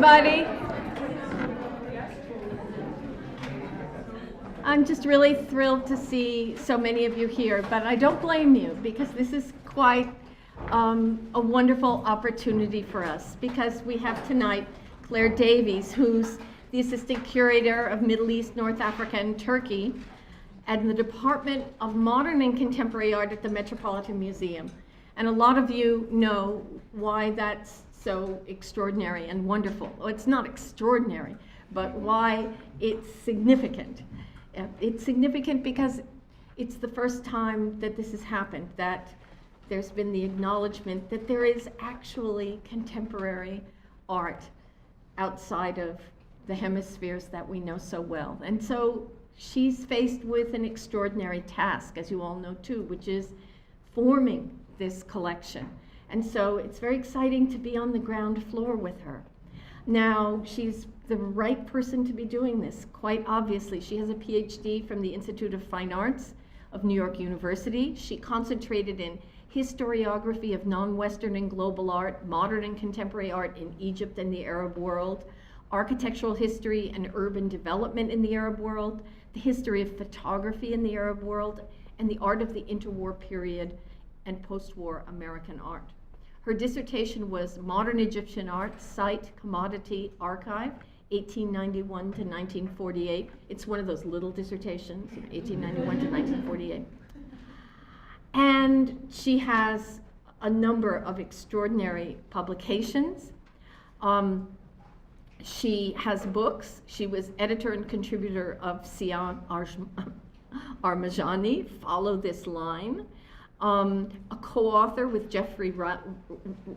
everybody. I'm just really thrilled to see so many of you here, but I don't blame you because this is quite a wonderful opportunity for us, because we have tonight Clare Davies, who's the Assistant Curator of Middle East, North Africa, and Turkey at the Department of Modern and Contemporary Art at the Metropolitan Museum. And a lot of you know why that's so extraordinary and wonderful. Well, it's not extraordinary, but why it's significant. It's significant because it's the first time that this has happened, that there's been the acknowledgement that there is actually contemporary art outside of the hemispheres that we know so well. And so she's faced with an extraordinary task, as you all know too, which is forming this collection. And so it's very exciting to be on the ground floor with her. Now, she's the right person to be doing this, quite obviously. She has a PhD from the Institute of Fine Arts of New York University. She concentrated in historiography of non-Western and global art, modern and contemporary art in Egypt and the Arab world, architectural history and urban development in the Arab world, the history of photography in the Arab world, and the art of the interwar period and post-war American art. Her dissertation was Modern Egyptian Art, Site, Commodity, Archive, 1891 to 1948. It's one of those little dissertations, 1891 to 1948. And she has a number of extraordinary publications. She has books. She was editor and contributor of Sian Armajani, Follow This Line, a co-author with Jeffrey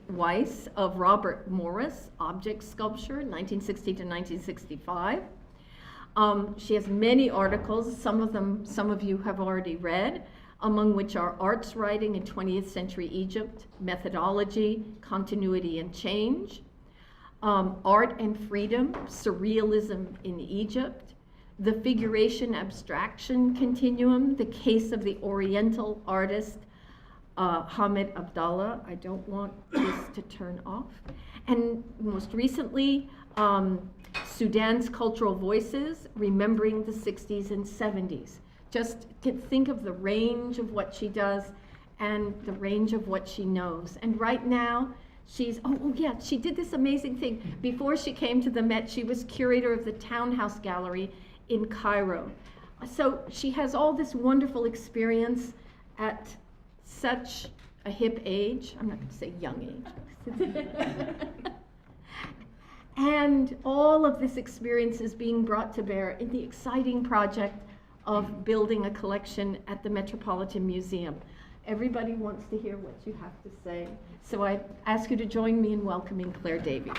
Weiss of Robert Morris, Object Sculpture, 1960 to 1965. She has many articles, some of you have already read, among which are Arts Writing in 20th Century Egypt, Methodology, Continuity and Change, Art and Freedom, Surrealism in Egypt, The Figuration Abstraction Continuum, The Case of the Oriental Artist, Hamid Abdallah. I don't want this to turn off. And most recently, Sudan's Cultural Voices, Remembering the 60s and 70s. Just think of the range of what she does and the range of what she knows. And right now, she did this amazing thing. Before she came to the Met, she was curator of the Townhouse Gallery in Cairo. So she has all this wonderful experience at such a hip age. I'm not going to say young age. And all of this experience is being brought to bear in the exciting project of building a collection at the Metropolitan Museum. Everybody wants to hear what you have to say. So I ask you to join me in welcoming Clare Davies.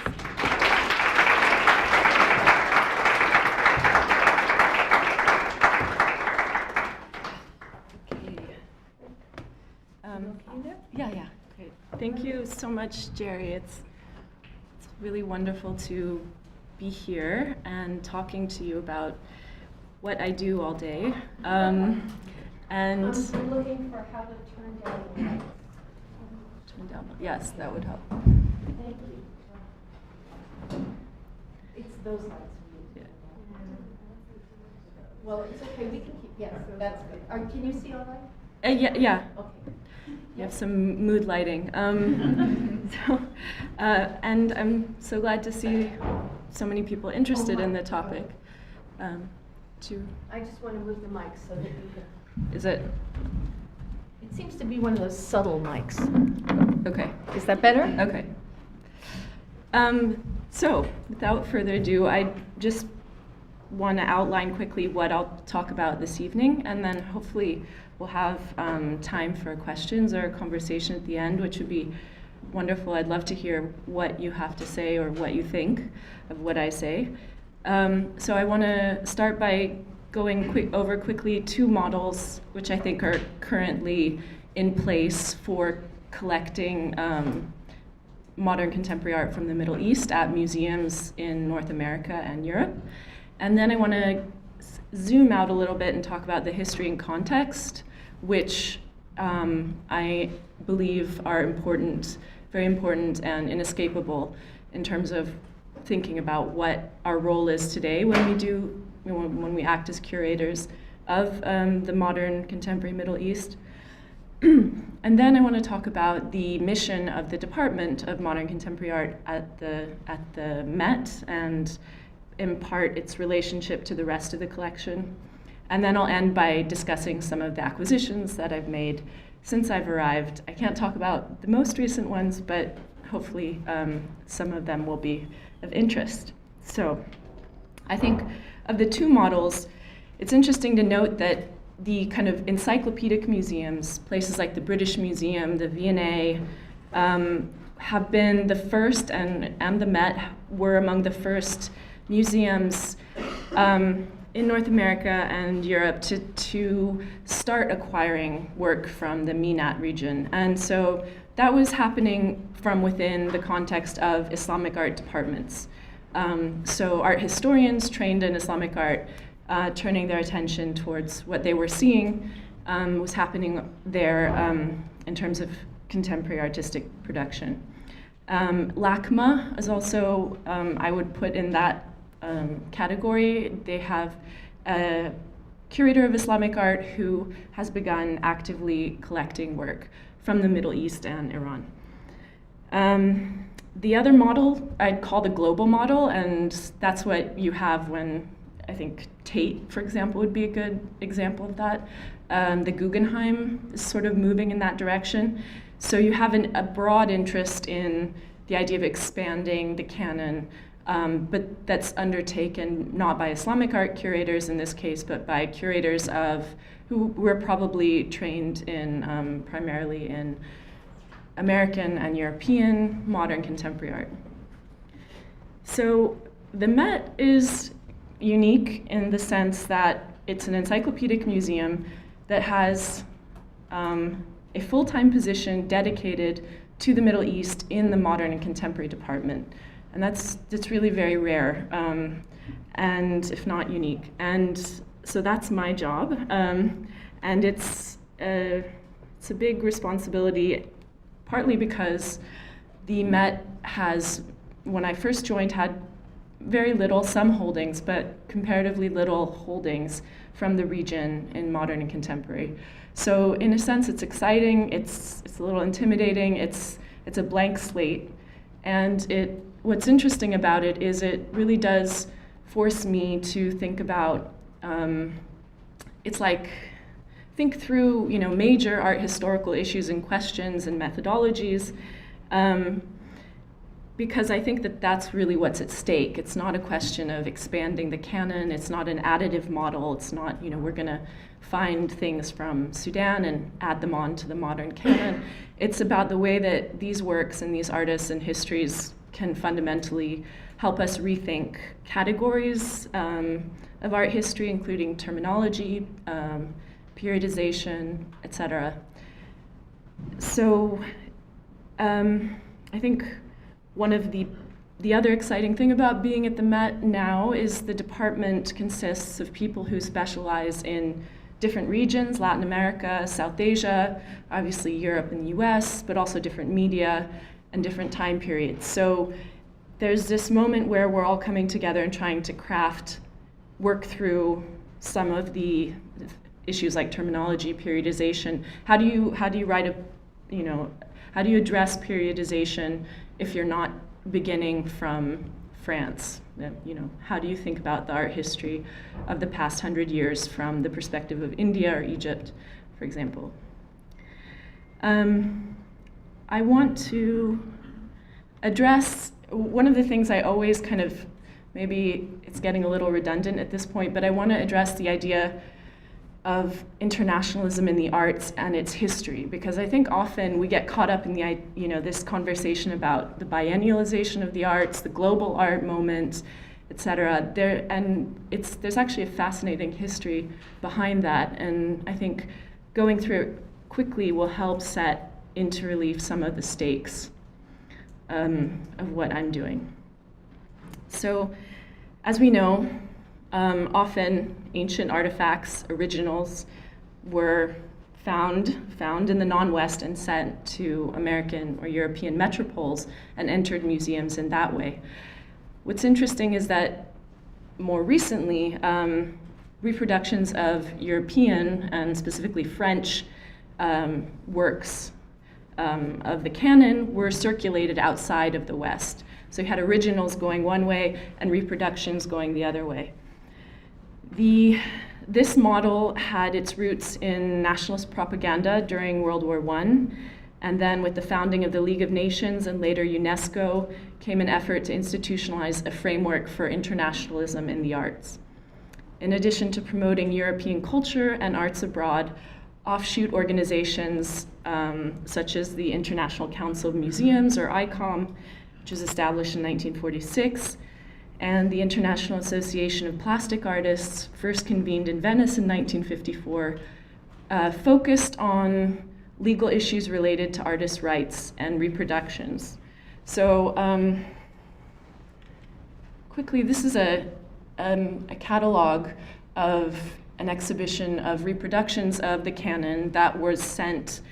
Yeah, great. Thank you so much, Jerry. It's really wonderful to be here and talking to you about what I do all day. And we're looking for how to turn down the lights. Turn down, yes, that would help. Thank you. It's those lights. Yeah. Well, it's okay. We can keep. Yes, that's good. Can you see all right? Yeah. Okay. You have some mood lighting. And I'm so glad to see so many people interested in the topic. I just want to move the mic so that you can. Is it? It seems to be one of those subtle mics. Okay. Is that better? Okay. So, without further ado, I just want to outline quickly what I'll talk about this evening, and then hopefully we'll have time for questions or a conversation at the end, which would be wonderful. I'd love to hear what you have to say or what you think of what I say. So I want to start by going over quickly two models which I think are currently in place for collecting modern contemporary art from the Middle East at museums in North America and Europe. And then I want to zoom out a little bit and talk about the history and context, which I believe are important, very important and inescapable in terms of thinking about what our role is today when we act as curators of the modern contemporary Middle East. And then I want to talk about the mission of the Department of Modern Contemporary Art at the Met, and in part its relationship to the rest of the collection. And then I'll end by discussing some of the acquisitions that I've made since I've arrived. I can't talk about the most recent ones, but hopefully some of them will be of interest. So I think of the two models, it's interesting to note that the kind of encyclopedic museums, places like the British Museum, the V&A, have been the first, and the Met were among the first museums in North America and Europe to start acquiring work from the MENAT region. And so that was happening from within the context of Islamic art departments. So art historians trained in Islamic art turning their attention towards what they were seeing was happening there in terms of contemporary artistic production. LACMA is also, I would put in that category. They have a curator of Islamic art who has begun actively collecting work from the Middle East and Iran. The other model I'd call the global model, and that's what you have when, I think Tate, for example, would be a good example of that. The Guggenheim is sort of moving in that direction. So you have a broad interest in the idea of expanding the canon, but that's undertaken not by Islamic art curators in this case, but by curators who were probably trained in primarily in American and European modern contemporary art. So the Met is unique in the sense that it's an encyclopedic museum that has a full-time position dedicated to the Middle East in the modern and contemporary department. And that's really very rare, and if not unique. And so that's my job. And it's a big responsibility, partly because the Met has, when I first joined, had very little, some holdings, but comparatively little holdings from the region in modern and contemporary. So in a sense, it's exciting, it's a little intimidating, it's a blank slate. And what's interesting about it is it really does force me to think about, think through, major art historical issues and questions and methodologies, because I think that that's really what's at stake. It's not a question of expanding the canon. It's not an additive model. It's not, we're going to find things from Sudan and add them on to the modern canon. It's about the way that these works and these artists and histories can fundamentally help us rethink categories of art history, including terminology, periodization, etc. So I think one of the other exciting thing about being at the Met now is the department consists of people who specialize in different regions, Latin America, South Asia, obviously Europe and the US, but also different media and different time periods. So there's this moment where we're all coming together and trying to work through some of the issues like terminology, periodization. How do you write how do you address periodization if you're not beginning from France? How do you think about the art history of the past 100 years from the perspective of India or Egypt, for example? I want to address one of the things I always maybe it's getting a little redundant at this point, but I want to address the idea of internationalism in the arts and its history, because I think often we get caught up in this conversation about the biennialization of the arts, the global art moment, etc. There's actually a fascinating history behind that, and I think going through it quickly will help set into relief some of the stakes of what I'm doing. So, as we know, often ancient artifacts, originals, were found in the non-West and sent to American or European metropoles and entered museums in that way. What's interesting is that more recently, reproductions of European and specifically French works of the canon were circulated outside of the West. So you had originals going one way and reproductions going the other way. This model had its roots in nationalist propaganda during World War I, and then with the founding of the League of Nations and later UNESCO came an effort to institutionalize a framework for internationalism in the arts. In addition to promoting European culture and arts abroad, offshoot organizations such as the International Council of Museums, or ICOM, which was established in 1946, and the International Association of Plastic Artists, first convened in Venice in 1954, focused on legal issues related to artists' rights and reproductions. So quickly, this is a catalog of an exhibition of reproductions of the canon that was sent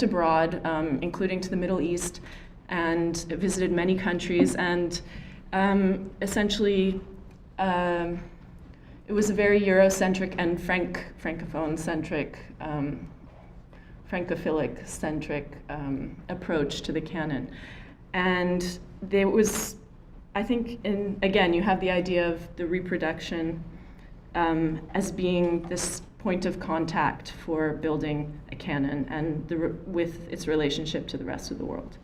abroad, including to the Middle East, and visited many countries. And essentially, it was a very Eurocentric and Francophone-centric, Francophilic-centric approach to the canon. And there was, I think, again, you have the idea of the reproduction as being this point of contact for building a canon and with its relationship to the rest of the world.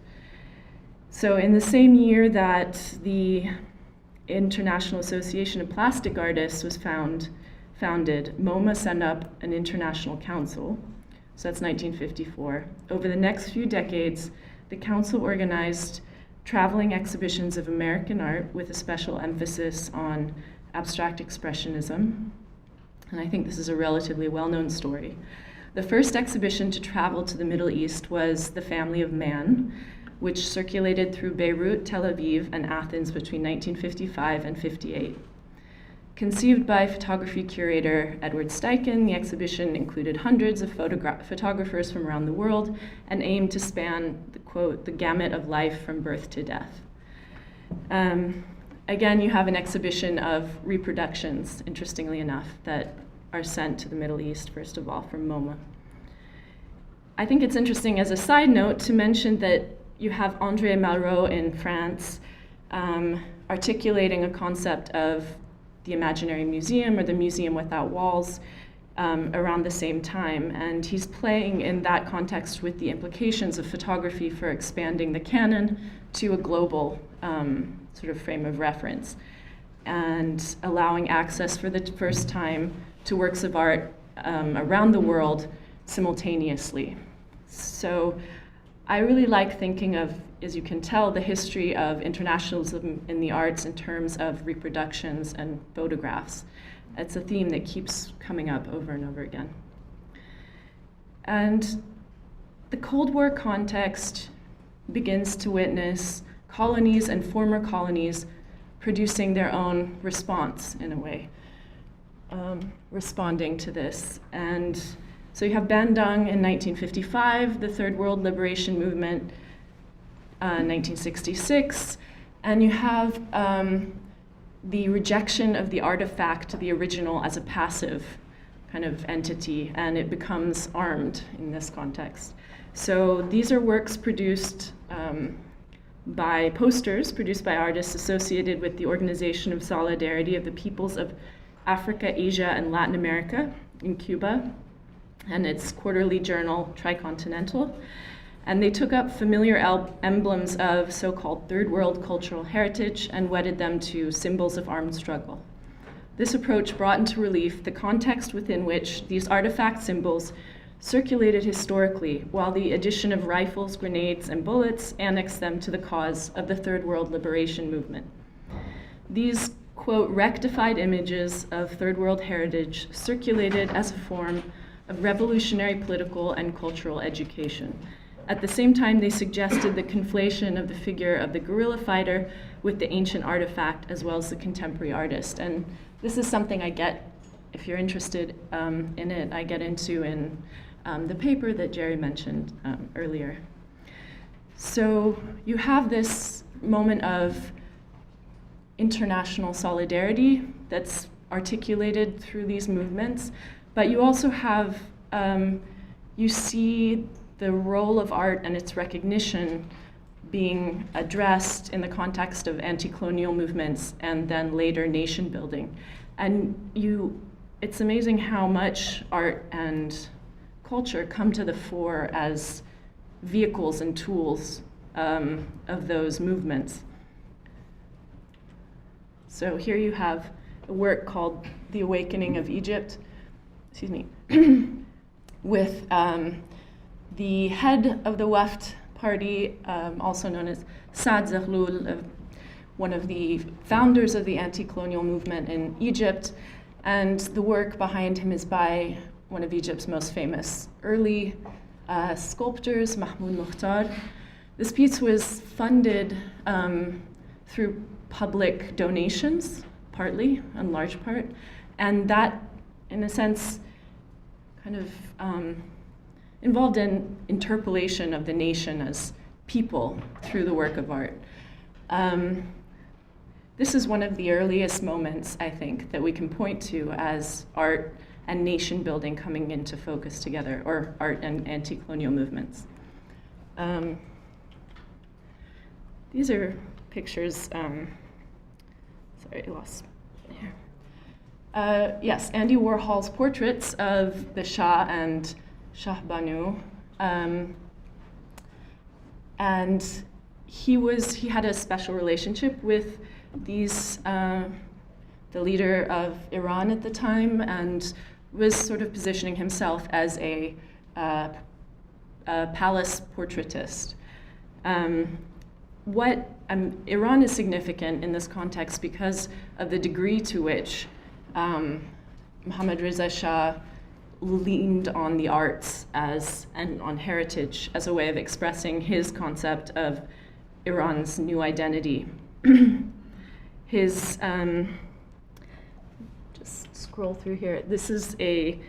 So in the same year that the International Association of Plastic Artists was founded, MoMA set up an international council. So that's 1954. Over the next few decades, the council organized traveling exhibitions of American art with a special emphasis on abstract expressionism. And I think this is a relatively well-known story. The first exhibition to travel to the Middle East was The Family of Man, which circulated through Beirut, Tel Aviv, and Athens between 1955 and 58. Conceived by photography curator Edward Steichen, the exhibition included hundreds of photographers from around the world and aimed to span, the gamut of life from birth to death. Again, you have an exhibition of reproductions, interestingly enough, that are sent to the Middle East, first of all, from MoMA. I think it's interesting as a side note to mention that you have André Malraux in France articulating a concept of the imaginary museum, or the museum without walls, around the same time. And he's playing in that context with the implications of photography for expanding the canon to a global sort of frame of reference, and allowing access for the first time to works of art around the world simultaneously. So I really like thinking of, as you can tell, the history of internationalism in the arts in terms of reproductions and photographs. It's a theme that keeps coming up over and over again. And the Cold War context begins to witness colonies and former colonies producing their own response, in a way, responding to this. And so you have Bandung in 1955, the Third World Liberation Movement, 1966, and you have the rejection of the artifact, the original, as a passive kind of entity, and it becomes armed in this context. So these are works produced by posters, produced by artists associated with the Organization of Solidarity of the Peoples of Africa, Asia, and Latin America in Cuba, and its quarterly journal, Tricontinental. And they took up familiar emblems of so-called third world cultural heritage and wedded them to symbols of armed struggle. This approach brought into relief the context within which these artifact symbols circulated historically, while the addition of rifles, grenades, and bullets annexed them to the cause of the Third World Liberation Movement. These, quote, rectified images of third world heritage circulated as a form of revolutionary political and cultural education. At the same time, they suggested the conflation of the figure of the guerrilla fighter with the ancient artifact, as well as the contemporary artist. And this is something I get, if you're interested in it, I get into in the paper that Jerry mentioned earlier. So you have this moment of international solidarity that's articulated through these movements, but you also have, you see the role of art and its recognition being addressed in the context of anti-colonial movements and then later nation building. And it's amazing how much art and culture come to the fore as vehicles and tools of those movements. So here you have a work called The Awakening of Egypt, excuse me, with the head of the Wafd party, also known as Saad Zaghloul, one of the founders of the anti-colonial movement in Egypt. And the work behind him is by one of Egypt's most famous early sculptors, Mahmoud Mukhtar. This piece was funded through public donations, partly, in large part, and that, in a sense, kind of involved an interpolation of the nation as people through the work of art. This is one of the earliest moments, I think, that we can point to as art and nation building coming into focus together, or art and anti-colonial movements. These are pictures, sorry, I lost here. Yes, Andy Warhol's portraits of the Shah and Shah Banu. And he had a special relationship with these, the leader of Iran at the time, and was sort of positioning himself as a palace portraitist. Iran is significant in this context because of the degree to which Mohammad Reza Shah leaned on the arts and on heritage as a way of expressing his concept of Iran's new identity. His, just scroll through here. This is a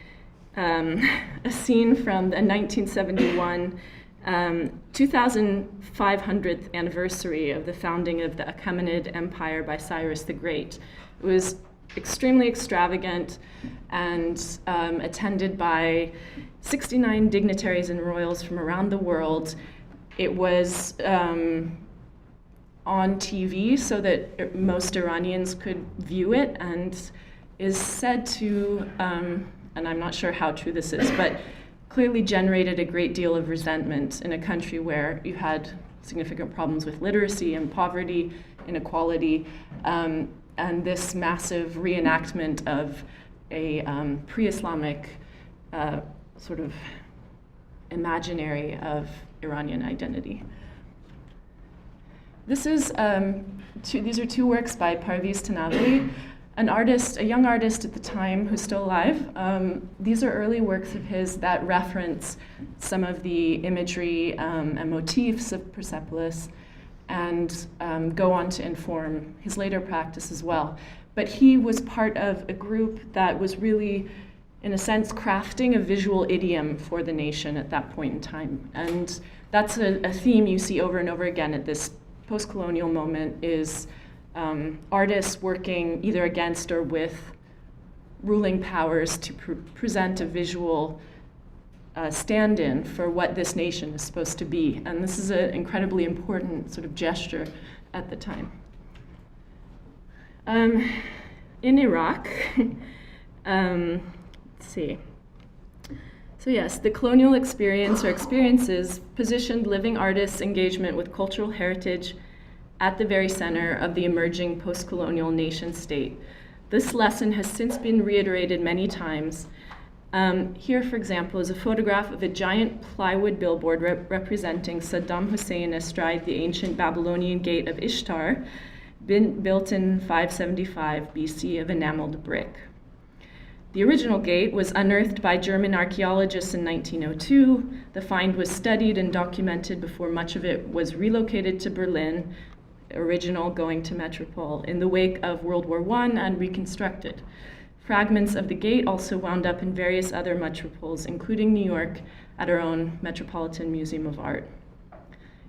scene from the 1971 2500th anniversary of the founding of the Achaemenid Empire by Cyrus the Great. It was extremely extravagant and attended by 69 dignitaries and royals from around the world. It was on TV so that most Iranians could view it, and is said to, and I'm not sure how true this is, but clearly generated a great deal of resentment in a country where you had significant problems with literacy and poverty, inequality, and this massive reenactment of a pre-Islamic sort of imaginary of Iranian identity. These are two works by Parviz Tanavi, an artist, a young artist at the time who's still alive. These are early works of his that reference some of the imagery and motifs of Persepolis, and go on to inform his later practice as well. But he was part of a group that was really, in a sense, crafting a visual idiom for the nation at that point in time. And that's a theme you see over and over again at this post-colonial moment, is artists working either against or with ruling powers to present a visual stand-in for what this nation is supposed to be. And this is an incredibly important sort of gesture at the time. In Iraq, let's see. So yes, the colonial experience or experiences positioned living artists' engagement with cultural heritage at the very center of the emerging post-colonial nation state. This lesson has since been reiterated many times. Here, for example, is a photograph of a giant plywood billboard representing Saddam Hussein astride the ancient Babylonian gate of Ishtar, built in 575 BC of enameled brick. The original gate was unearthed by German archaeologists in 1902. The find was studied and documented before much of it was relocated to Berlin, original going to Metropole, in the wake of World War I and reconstructed. Fragments of the gate also wound up in various other metropoles, including New York, at our own Metropolitan Museum of Art.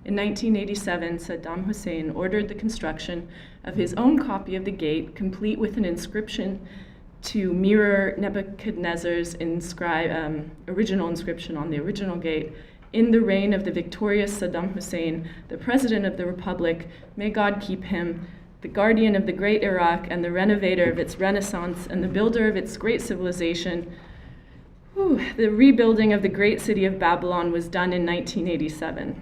In 1987, Saddam Hussein ordered the construction of his own copy of the gate, complete with an inscription to mirror Nebuchadnezzar's original inscription on the original gate. In the reign of the victorious Saddam Hussein, the President of the Republic, may God keep him, the guardian of the great Iraq and the renovator of its renaissance and the builder of its great civilization. The rebuilding of the great city of Babylon was done in 1987.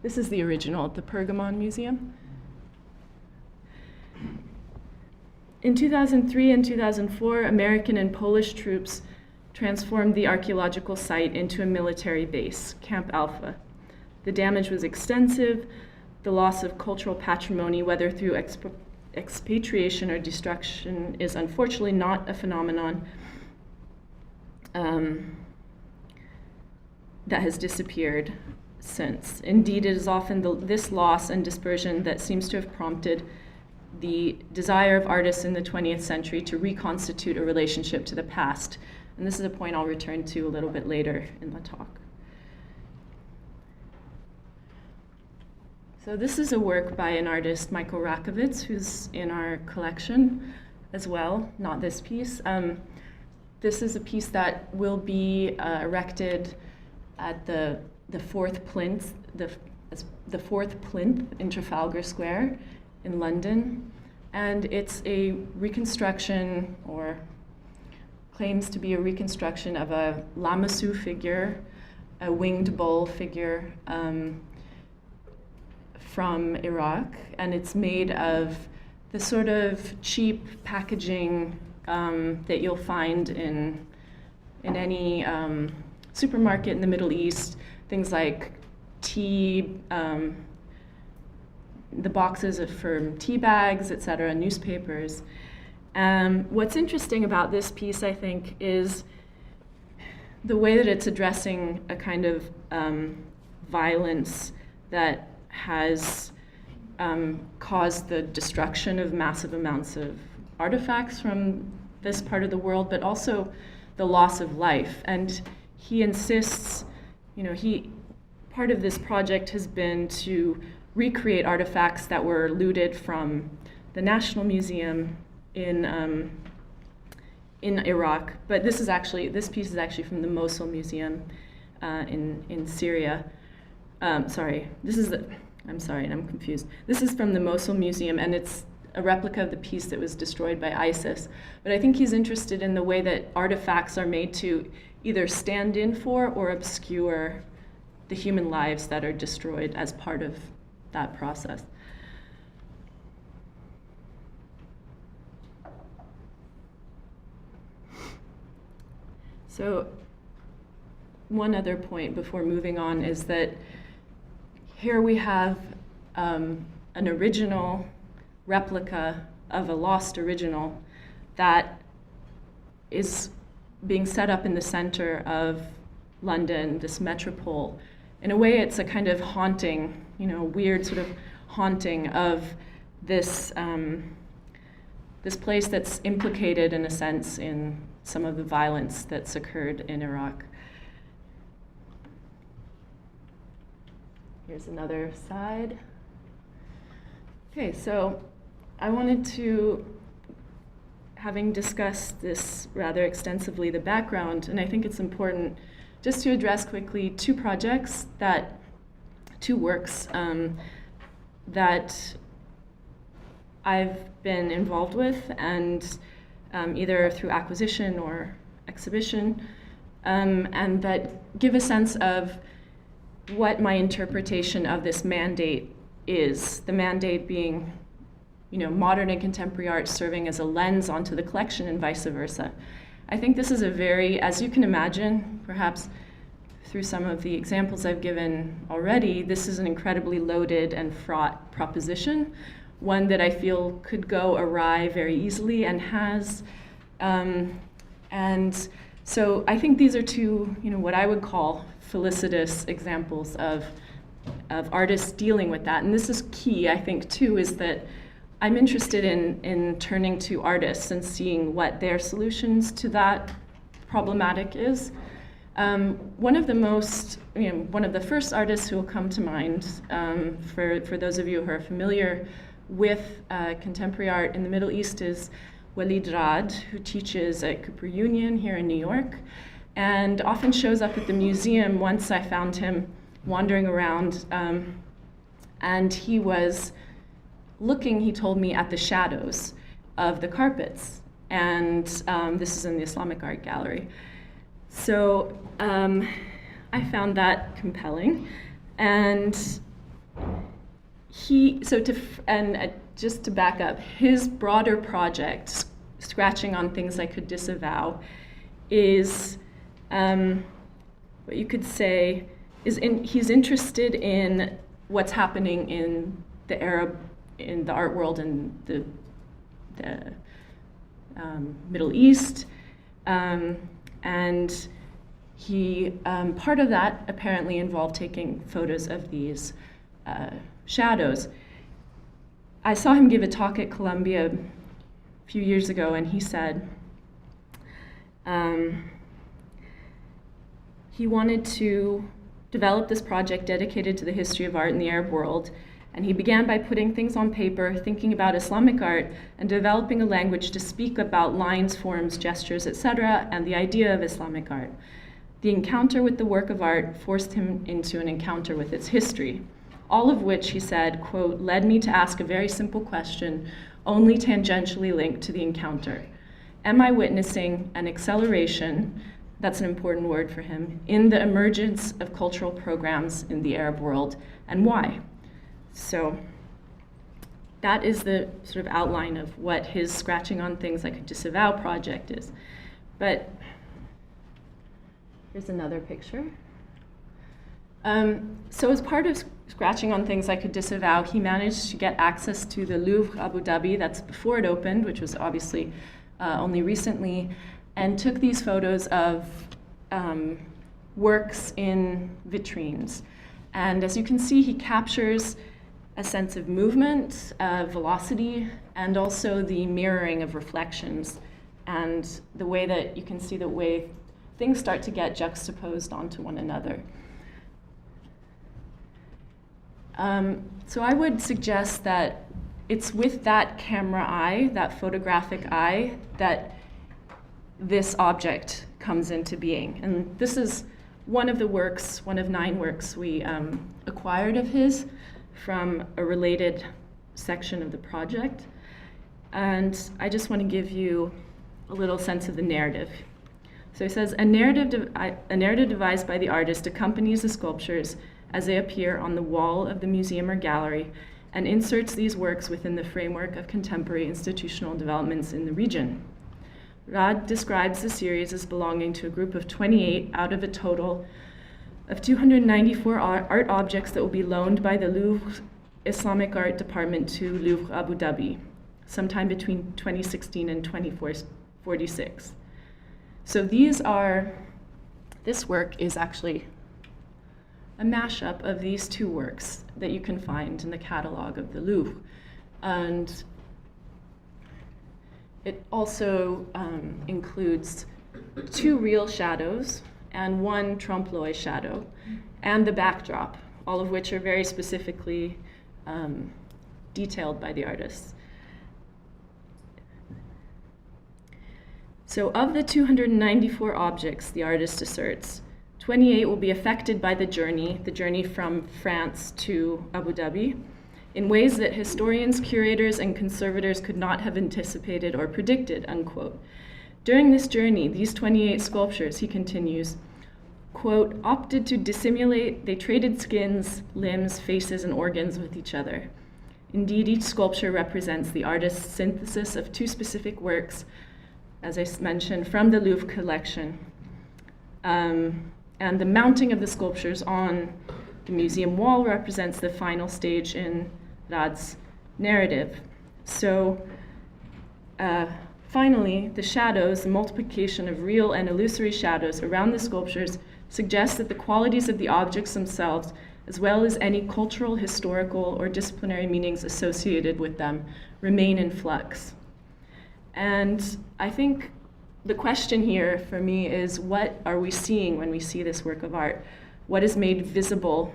This is the original at the Pergamon Museum. In 2003 and 2004, American and Polish troops transformed the archaeological site into a military base, Camp Alpha. The damage was extensive. The loss of cultural patrimony, whether through expatriation or destruction, is unfortunately not a phenomenon that has disappeared since. Indeed, it is often this loss and dispersion that seems to have prompted the desire of artists in the 20th century to reconstitute a relationship to the past. And this is a point I'll return to a little bit later in the talk. So this is a work by an artist, Michael Rakowitz, who's in our collection as well, not this piece. This is a piece that will be erected at the fourth plinth in Trafalgar Square in London. And it's a reconstruction, or claims to be a reconstruction, of a Lamassu figure, a winged bull figure, from Iraq, and it's made of the sort of cheap packaging that you'll find in any supermarket in the Middle East. Things like tea, the boxes for tea bags, etc., newspapers. What's interesting about this piece, I think, is the way that it's addressing a kind of violence that has caused the destruction of massive amounts of artifacts from this part of the world, but also the loss of life. And he insists, part of this project has been to recreate artifacts that were looted from the National Museum in Iraq. But this piece is actually from the Mosul Museum in Syria. I'm confused. This is from the Mosul Museum, and it's a replica of the piece that was destroyed by ISIS. But I think he's interested in the way that artifacts are made to either stand in for or obscure the human lives that are destroyed as part of that process. So one other point before moving on is that here we have an original replica of a lost original that is being set up in the center of London, this metropole. In a way, it's a kind of haunting, weird sort of haunting of this this place that's implicated, in a sense, in some of the violence that's occurred in Iraq. Here's another side. Okay, so I wanted to, having discussed this rather extensively, the background, and I think it's important just to address quickly two works that I've been involved with, and either through acquisition or exhibition, and that give a sense of what my interpretation of this mandate is. The mandate being, modern and contemporary art serving as a lens onto the collection and vice versa. I think this is a very, as you can imagine, perhaps through some of the examples I've given already, this is an incredibly loaded and fraught proposition, one that I feel could go awry very easily and has. And so I think these are two, what I would call felicitous examples of artists dealing with that. And this is key, I think, too, is that I'm interested in turning to artists and seeing what their solutions to that problematic is. One of the first artists who will come to mind, for those of you who are familiar with contemporary art in the Middle East, is Wendy Dodd, who teaches at Cooper Union here in New York, and often shows up at the museum. Once I found him wandering around, and he was looking, he told me, at the shadows of the carpets. And this is in the Islamic Art Gallery. So I found that compelling. And just to back up, his broader project, Scratching on Things I Could Disavow, is what you could say he's interested in what's happening in the art world in the Middle East, and he part of that apparently involved taking photos of these shadows. I saw him give a talk at Columbia a few years ago, and he said he wanted to develop this project dedicated to the history of art in the Arab world, and he began by putting things on paper, thinking about Islamic art, and developing a language to speak about lines, forms, gestures, etc., and the idea of Islamic art. The encounter with the work of art forced him into an encounter with its history, all of which, he said, quote, led me to ask a very simple question, only tangentially linked to the encounter. Am I witnessing an acceleration, that's an important word for him, in the emergence of cultural programs in the Arab world, and why? So that is the sort of outline of what his Scratching on Things I Could Disavow project is. But here's another picture. So as part of Scratching on Things I Could Disavow, he managed to get access to the Louvre Abu Dhabi, that's before it opened, which was obviously only recently, and took these photos of works in vitrines. And as you can see, he captures a sense of movement, velocity, and also the mirroring of reflections, and the way that you can see the way things start to get juxtaposed onto one another. So I would suggest that it's with that camera eye, that photographic eye, that this object comes into being. And this is one of the works, one of 9 works we acquired of his from a related section of the project. And I just want to give you a little sense of the narrative. So he says, a narrative devised by the artist accompanies the sculptures as they appear on the wall of the museum or gallery and inserts these works within the framework of contemporary institutional developments in the region. Rad describes the series as belonging to a group of 28 out of a total of 294 art objects that will be loaned by the Louvre Islamic Art Department to Louvre Abu Dhabi, sometime between 2016 and 2046. So this work is actually a mashup of these 2 works that you can find in the catalog of the Louvre. And it also includes 2 real shadows and 1 trompe-l'oeil shadow, and the backdrop, all of which are very specifically detailed by the artists. So of the 294 objects, the artist asserts, 28 will be affected by the journey from France to Abu Dhabi, in ways that historians, curators, and conservators could not have anticipated or predicted, unquote. During this journey, these 28 sculptures, he continues, quote, opted to dissimulate, they traded skins, limbs, faces, and organs with each other. Indeed, each sculpture represents the artist's synthesis of 2 specific works, as I mentioned, from the Louvre collection. And the mounting of the sculptures on the museum wall represents the final stage in Rad's narrative. So finally, the shadows, the multiplication of real and illusory shadows around the sculptures suggests that the qualities of the objects themselves, as well as any cultural, historical, or disciplinary meanings associated with them, remain in flux. And I think the question here for me is, what are we seeing when we see this work of art? What is made visible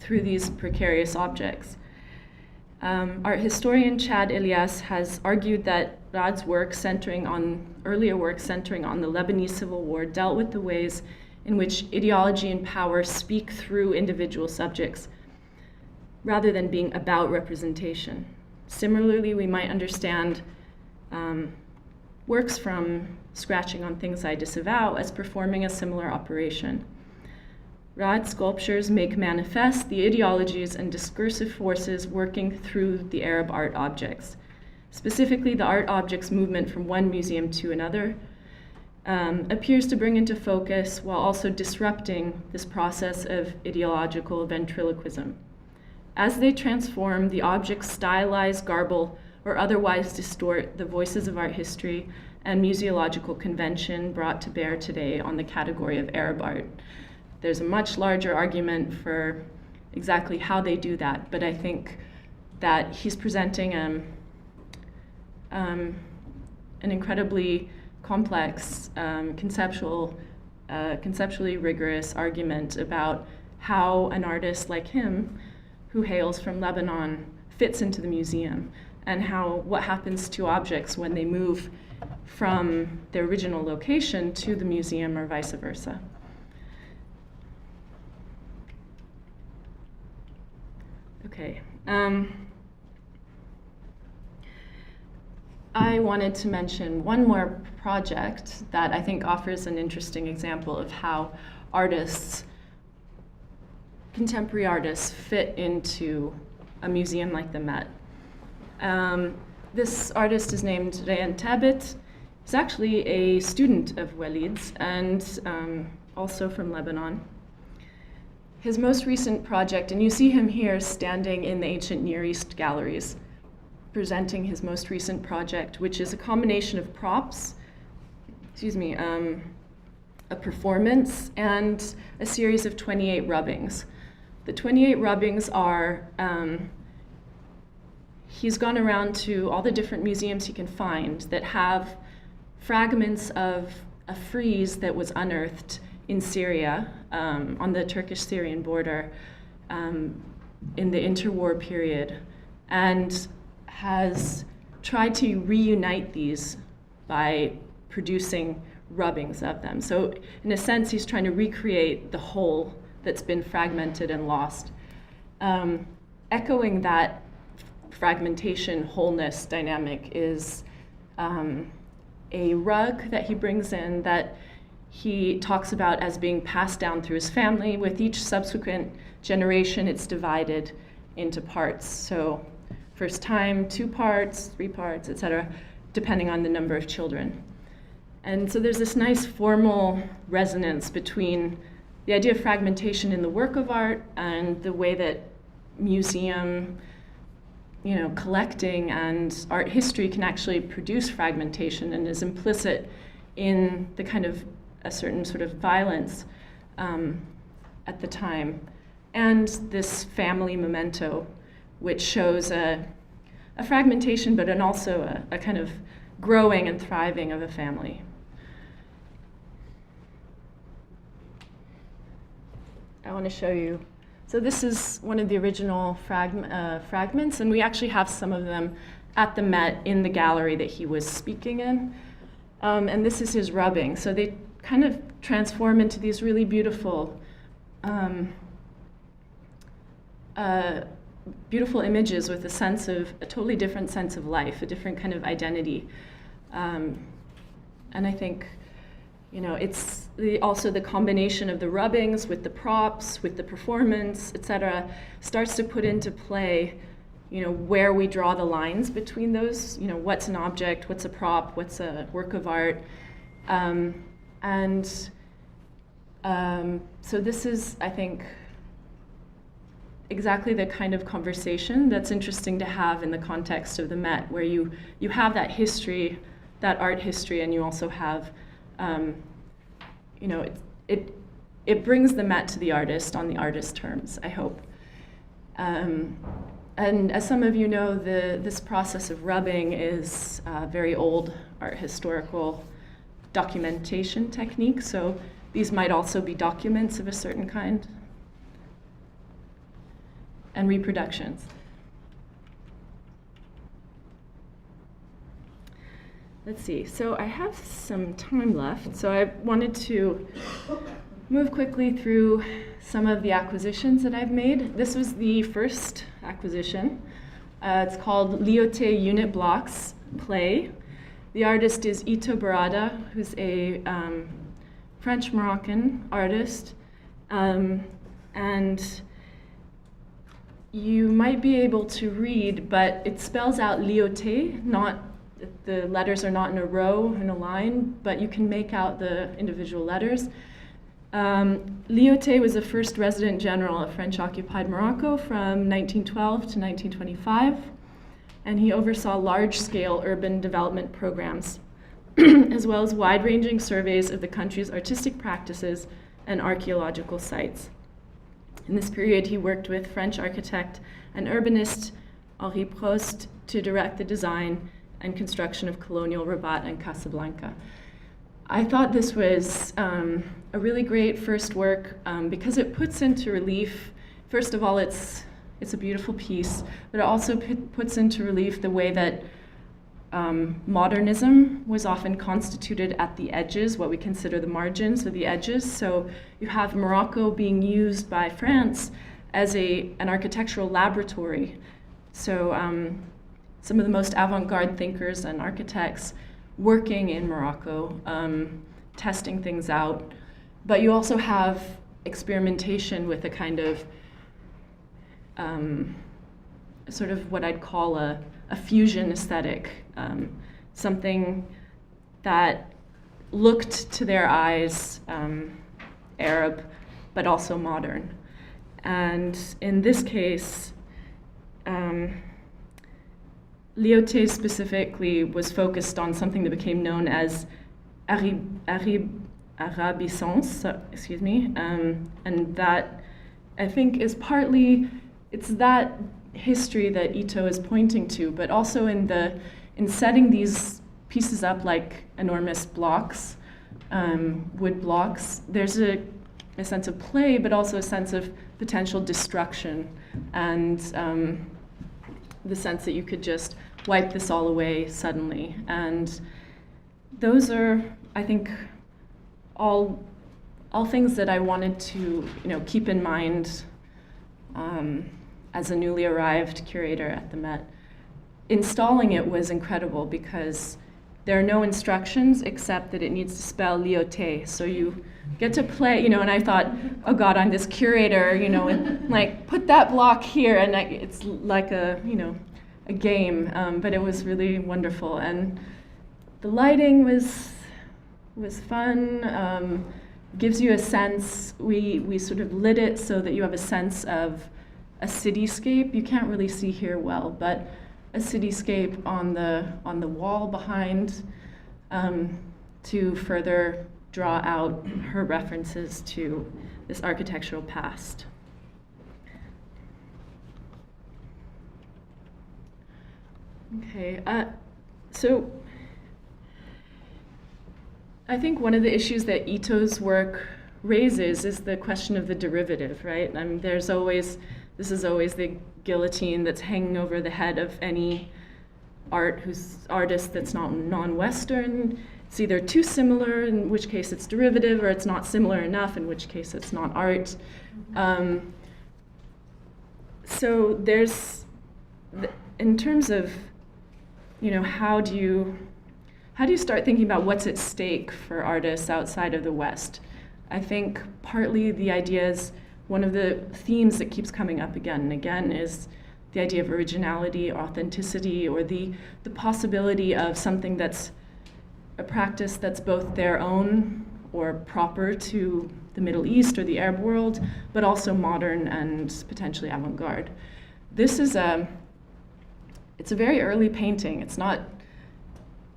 through these precarious objects? Art historian Chad Elias has argued that Rad's earlier work centering on the Lebanese Civil War dealt with the ways in which ideology and power speak through individual subjects, rather than being about representation. Similarly, we might understand works from Scratching on Things I Disavow as performing a similar operation. Rad's sculptures make manifest the ideologies and discursive forces working through the Arab art objects. Specifically, the art objects movement from one museum to another appears to bring into focus while also disrupting this process of ideological ventriloquism. As they transform, the objects stylize, garble, or otherwise distort the voices of art history and museological convention brought to bear today on the category of Arab art. There's a much larger argument for exactly how they do that, but I think that he's presenting an incredibly complex, conceptually rigorous argument about how an artist like him, who hails from Lebanon, fits into the museum, and what happens to objects when they move from their original location to the museum or vice versa. Okay. I wanted to mention one more project that I think offers an interesting example of how contemporary artists fit into a museum like the Met. This artist is named Abbot. He's actually a student of Walid's and also from Lebanon. His most recent project, and you see him here standing in the ancient Near East galleries, presenting his most recent project, which is a combination of props, a performance, and a series of 28 rubbings. The 28 rubbings are, he's gone around to all the different museums he can find that have fragments of a frieze that was unearthed in Syria, on the Turkish-Syrian border, in the interwar period, and has tried to reunite these by producing rubbings of them. So in a sense, he's trying to recreate the whole that's been fragmented and lost. Echoing that fragmentation wholeness dynamic is a rug that he brings in that he talks about as being passed down through his family. With each subsequent generation, it's divided into parts. So first time, 2 parts, 3 parts, etc., depending on the number of children. And so there's this nice formal resonance between the idea of fragmentation in the work of art and the way that museum, collecting and art history can actually produce fragmentation and is implicit in the kind of a certain sort of violence at the time. And this family memento, which shows a fragmentation, but also a kind of growing and thriving of a family. I want to show you. So this is one of the original fragments, and we actually have some of them at the Met in the gallery that he was speaking in. And this is his rubbing. So they kind of transform into these really beautiful, beautiful images with a totally different sense of life, a different kind of identity. And I think, it's also the combination of the rubbings with the props, with the performance, etc., starts to put into play, where we draw the lines between those. What's an object, what's a prop, what's a work of art. So this is, I think, exactly the kind of conversation that's interesting to have in the context of the Met, where you have that history, that art history, and you also have, it brings the Met to the artist on the artist terms, I hope. And as some of you know, this process of rubbing is very old art historical documentation technique. So these might also be documents of a certain kind. And reproductions. Let's see, so I have some time left, so I wanted to move quickly through some of the acquisitions that I've made. This was the first acquisition. It's called Lyoté Unit Blocks Play. The artist is Ito Barada, who's a French-Moroccan artist. And you might be able to read, but it spells out Lyoté, the letters are not in a row, in a line, but you can make out the individual letters. Lyoté was the first resident general of French-occupied Morocco from 1912 to 1925, and he oversaw large-scale urban development programs, as well as wide-ranging surveys of the country's artistic practices and archaeological sites. In this period, he worked with French architect and urbanist Henri Prost to direct the design and construction of colonial Rabat and Casablanca. I thought this was a really great first work because it puts into relief, first of all, it's a beautiful piece, but it also puts into relief the way that modernism was often constituted at the edges, what we consider the margins or the edges. So you have Morocco being used by France as an architectural laboratory. So some of the most avant-garde thinkers and architects working in Morocco, testing things out. But you also have experimentation with a kind of sort of what I'd call a fusion aesthetic, something that looked to their eyes Arab, but also modern. And in this case, Lyoté specifically was focused on something that became known as Arabisance, and that I think is partly, it's that history that Ito is pointing to, but also in setting these pieces up like enormous blocks, wood blocks, there's a sense of play, but also a sense of potential destruction, and the sense that you could just wipe this all away suddenly. And those are, I think, all things that I wanted to, keep in mind as a newly arrived curator at the Met. Installing it was incredible because there are no instructions except that it needs to spell Lyoté. So you get to play, and I thought, oh God, I'm this curator, and like put that block here, and it's like a game, but it was really wonderful. And the lighting was fun, gives you a sense, we sort of lit it so that you have a sense of a cityscape. You can't really see here well, but a cityscape on the wall behind, to further draw out her references to this architectural past. Okay, so I think one of the issues that Ito's work raises is the question of the derivative, right? This is always the guillotine that's hanging over the head of any artist that's not non-Western. It's either too similar, in which case it's derivative, or it's not similar enough, in which case it's not art. So there's, in terms of, how do you start thinking about what's at stake for artists outside of the West? I think partly the idea is, one of the themes that keeps coming up again and again is the idea of originality, authenticity, or the possibility of something that's a practice that's both their own or proper to the Middle East or the Arab world, but also modern and potentially avant-garde. This is it's a very early painting. It's not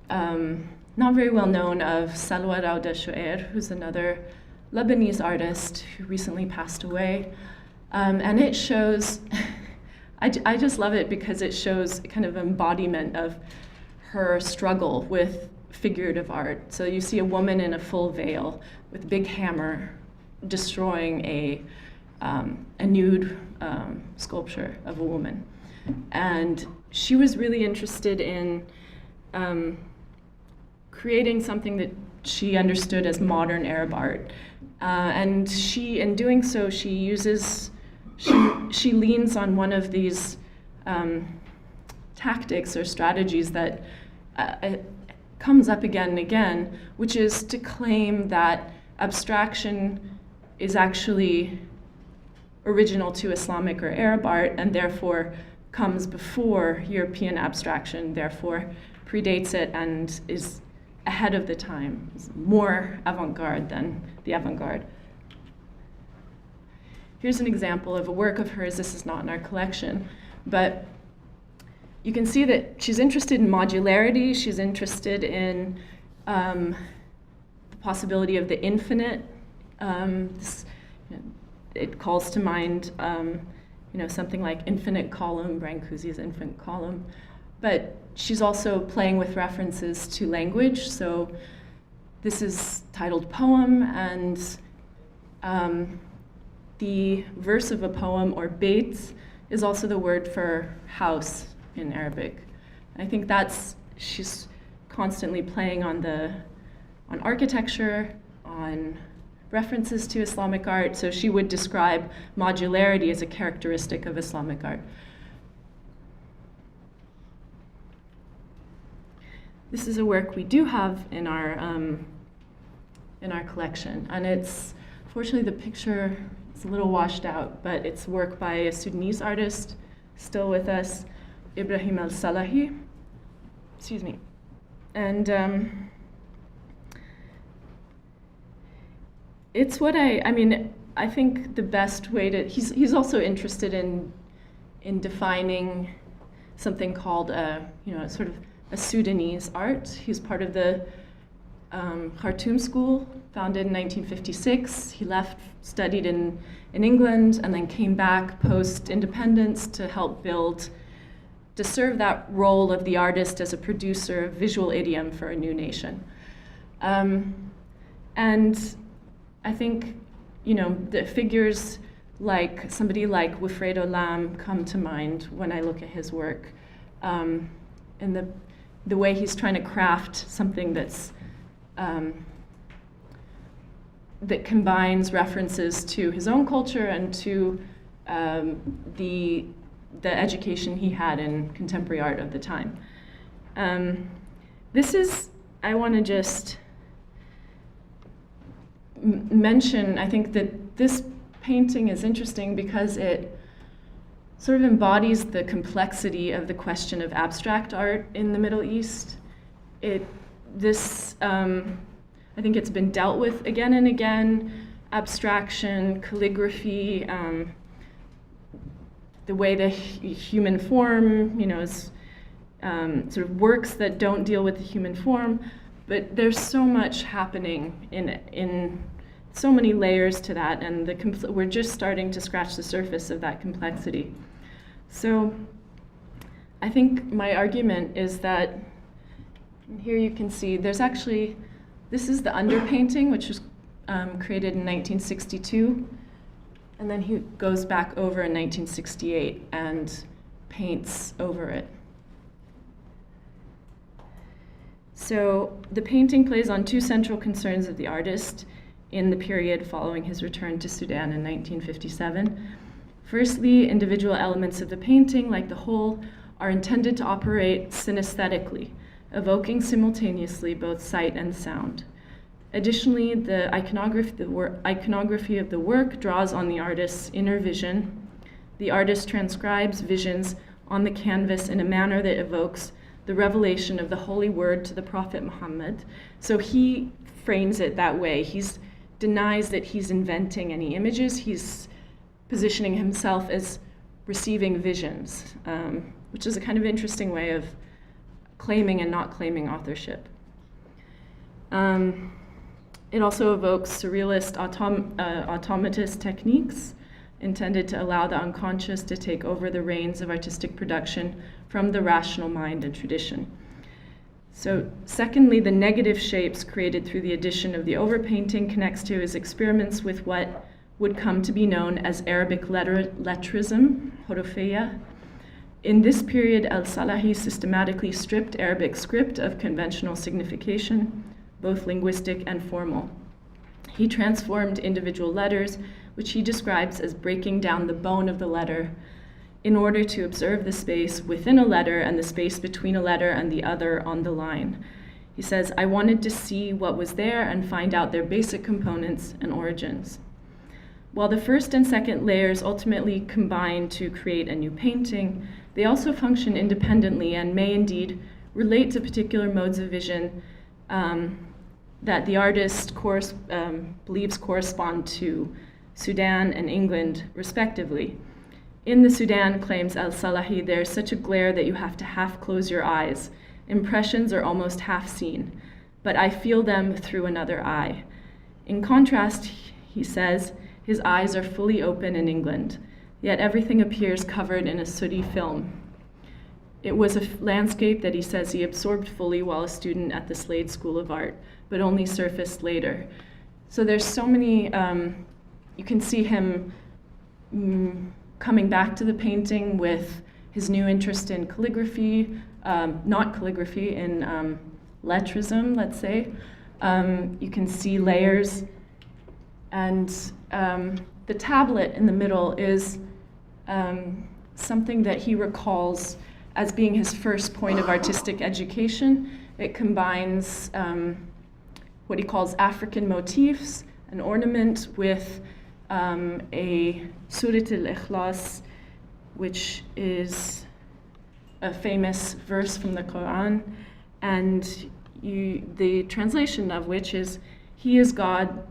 very well known, of Salwa Desird, who's another Lebanese artist who recently passed away. And it shows, I just love it because it shows kind of embodiment of her struggle with figurative art. So you see a woman in a full veil with a big hammer destroying a nude sculpture of a woman. And she was really interested in creating something that she understood as modern Arab art. And she, in doing so, she leans on one of these tactics or strategies that comes up again and again, which is to claim that abstraction is actually original to Islamic or Arab art and therefore comes before European abstraction, therefore predates it and is ahead of the time, is more avant-garde than the avant-garde. Here's an example of a work of hers. This is not in our collection, but you can see that she's interested in modularity. She's interested in the possibility of the infinite. It calls to mind something like Infinite Column, Brancusi's Infinite Column. But she's also playing with references to language. So this is titled Poem, and the verse of a poem, or bait, is also the word for house in Arabic. I think she's constantly playing on architecture, on references to Islamic art. So she would describe modularity as a characteristic of Islamic art. This is a work we do have in our collection, and it's, fortunately the picture is a little washed out, but it's work by a Sudanese artist still with us, Ibrahim alSalihin. Excuse me. And it's what I think the best way to, he's also interested in defining something called sort of a Sudanese art. He's part of the Khartoum School, founded in 1956. He left, studied in England, and then came back post-independence to help to serve that role of the artist as a producer of visual idiom for a new nation. And I think, the figures like somebody like Wilfredo Lam come to mind when I look at his work, and the way he's trying to craft something that's that combines references to his own culture and to the education he had in contemporary art of the time. I want to just mention, I think that this painting is interesting because it sort of embodies the complexity of the question of abstract art in the Middle East. I think it's been dealt with again and again. Abstraction, calligraphy, the way the human form, is sort of works that don't deal with the human form. But there's so much happening in so many layers to that, and we're just starting to scratch the surface of that complexity. So I think my argument is that, here you can see, this is the underpainting, which was created in 1962, and then he goes back over in 1968 and paints over it. So the painting plays on two central concerns of the artist in the period following his return to Sudan in 1957. Firstly, individual elements of the painting, like the whole, are intended to operate synesthetically, evoking simultaneously both sight and sound. Additionally, the iconography of the work draws on the artist's inner vision. The artist transcribes visions on the canvas in a manner that evokes the revelation of the holy word to the Prophet Muhammad. So he frames it that way. He denies that he's inventing any images. He's positioning himself as receiving visions, which is a kind of interesting way of claiming and not claiming authorship. It also evokes surrealist automatist techniques intended to allow the unconscious to take over the reins of artistic production from the rational mind and tradition. So secondly, the negative shapes created through the addition of the overpainting connects to his experiments with what would come to be known as Arabic lettrism, hurufiyya. In this period, alSalihin systematically stripped Arabic script of conventional signification, both linguistic and formal. He transformed individual letters, which he describes as breaking down the bone of the letter, in order to observe the space within a letter and the space between a letter and the other on the line. He says, I wanted to see what was there and find out their basic components and origins. While the first and second layers ultimately combine to create a new painting, they also function independently and may indeed relate to particular modes of vision that the artist believes correspond to Sudan and England, respectively. In the Sudan, claims alSalihin, there's such a glare that you have to half close your eyes. Impressions are almost half seen, but I feel them through another eye. In contrast, he says, his eyes are fully open in England, yet everything appears covered in a sooty film. It was a landscape that he says he absorbed fully while a student at the Slade School of Art, but only surfaced later. So there's so many, you can see him coming back to the painting with his new interest in calligraphy, not calligraphy, in lettrism, let's say. You can see layers, and the tablet in the middle is something that he recalls as being his first point of artistic education. It combines what he calls African motifs, an ornament with a Surat al-Ikhlas, which is a famous verse from the Quran, and the translation of which is, He is God,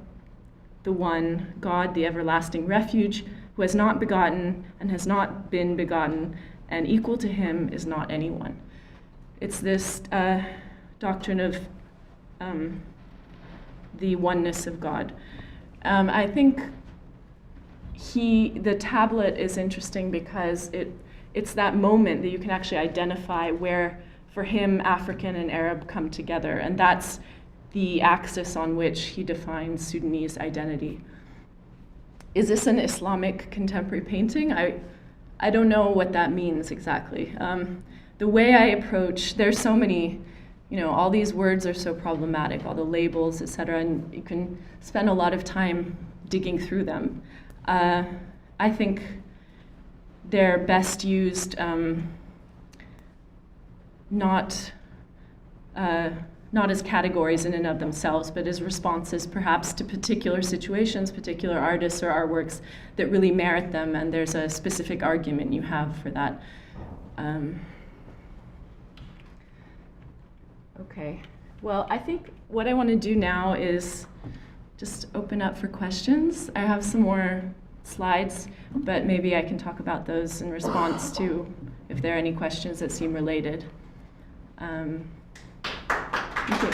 the one, God, the everlasting refuge, who has not begotten and has not been begotten, and equal to him is not anyone. It's this doctrine of the oneness of God. I think the tablet is interesting because it's that moment that you can actually identify where, for him, African and Arab come together, and that's the axis on which he defines Sudanese identity. Is this an Islamic contemporary painting? I don't know what that means exactly. The way I approach, there's so many, all these words are so problematic, all the labels, etc., and you can spend a lot of time digging through them. I think they're best used not as categories in and of themselves, but as responses perhaps to particular situations, particular artists or artworks that really merit them, and there's a specific argument you have for that. Okay, well, I think what I want to do now is just open up for questions. I have some more slides, but maybe I can talk about those in response to if there are any questions that seem related. Thank you.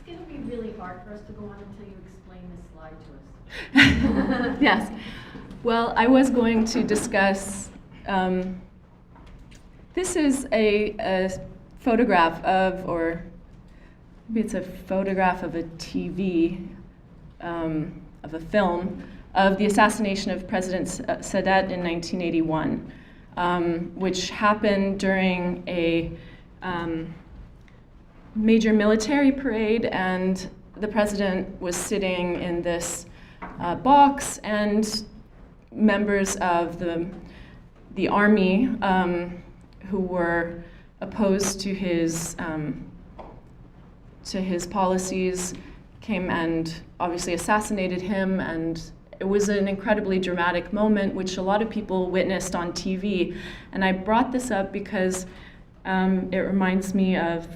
It's going to be really hard for us to go on until you explain this slide to us. Yes. Well, I was going to discuss, this is a photograph of, or maybe it's a photograph of a TV, of a film, of the assassination of President Sadat in 1981, which happened during a major military parade, and the president was sitting in this box, and members of the army who were opposed to his policies came and obviously assassinated him, and it was an incredibly dramatic moment, which a lot of people witnessed on TV. And I brought this up because it reminds me of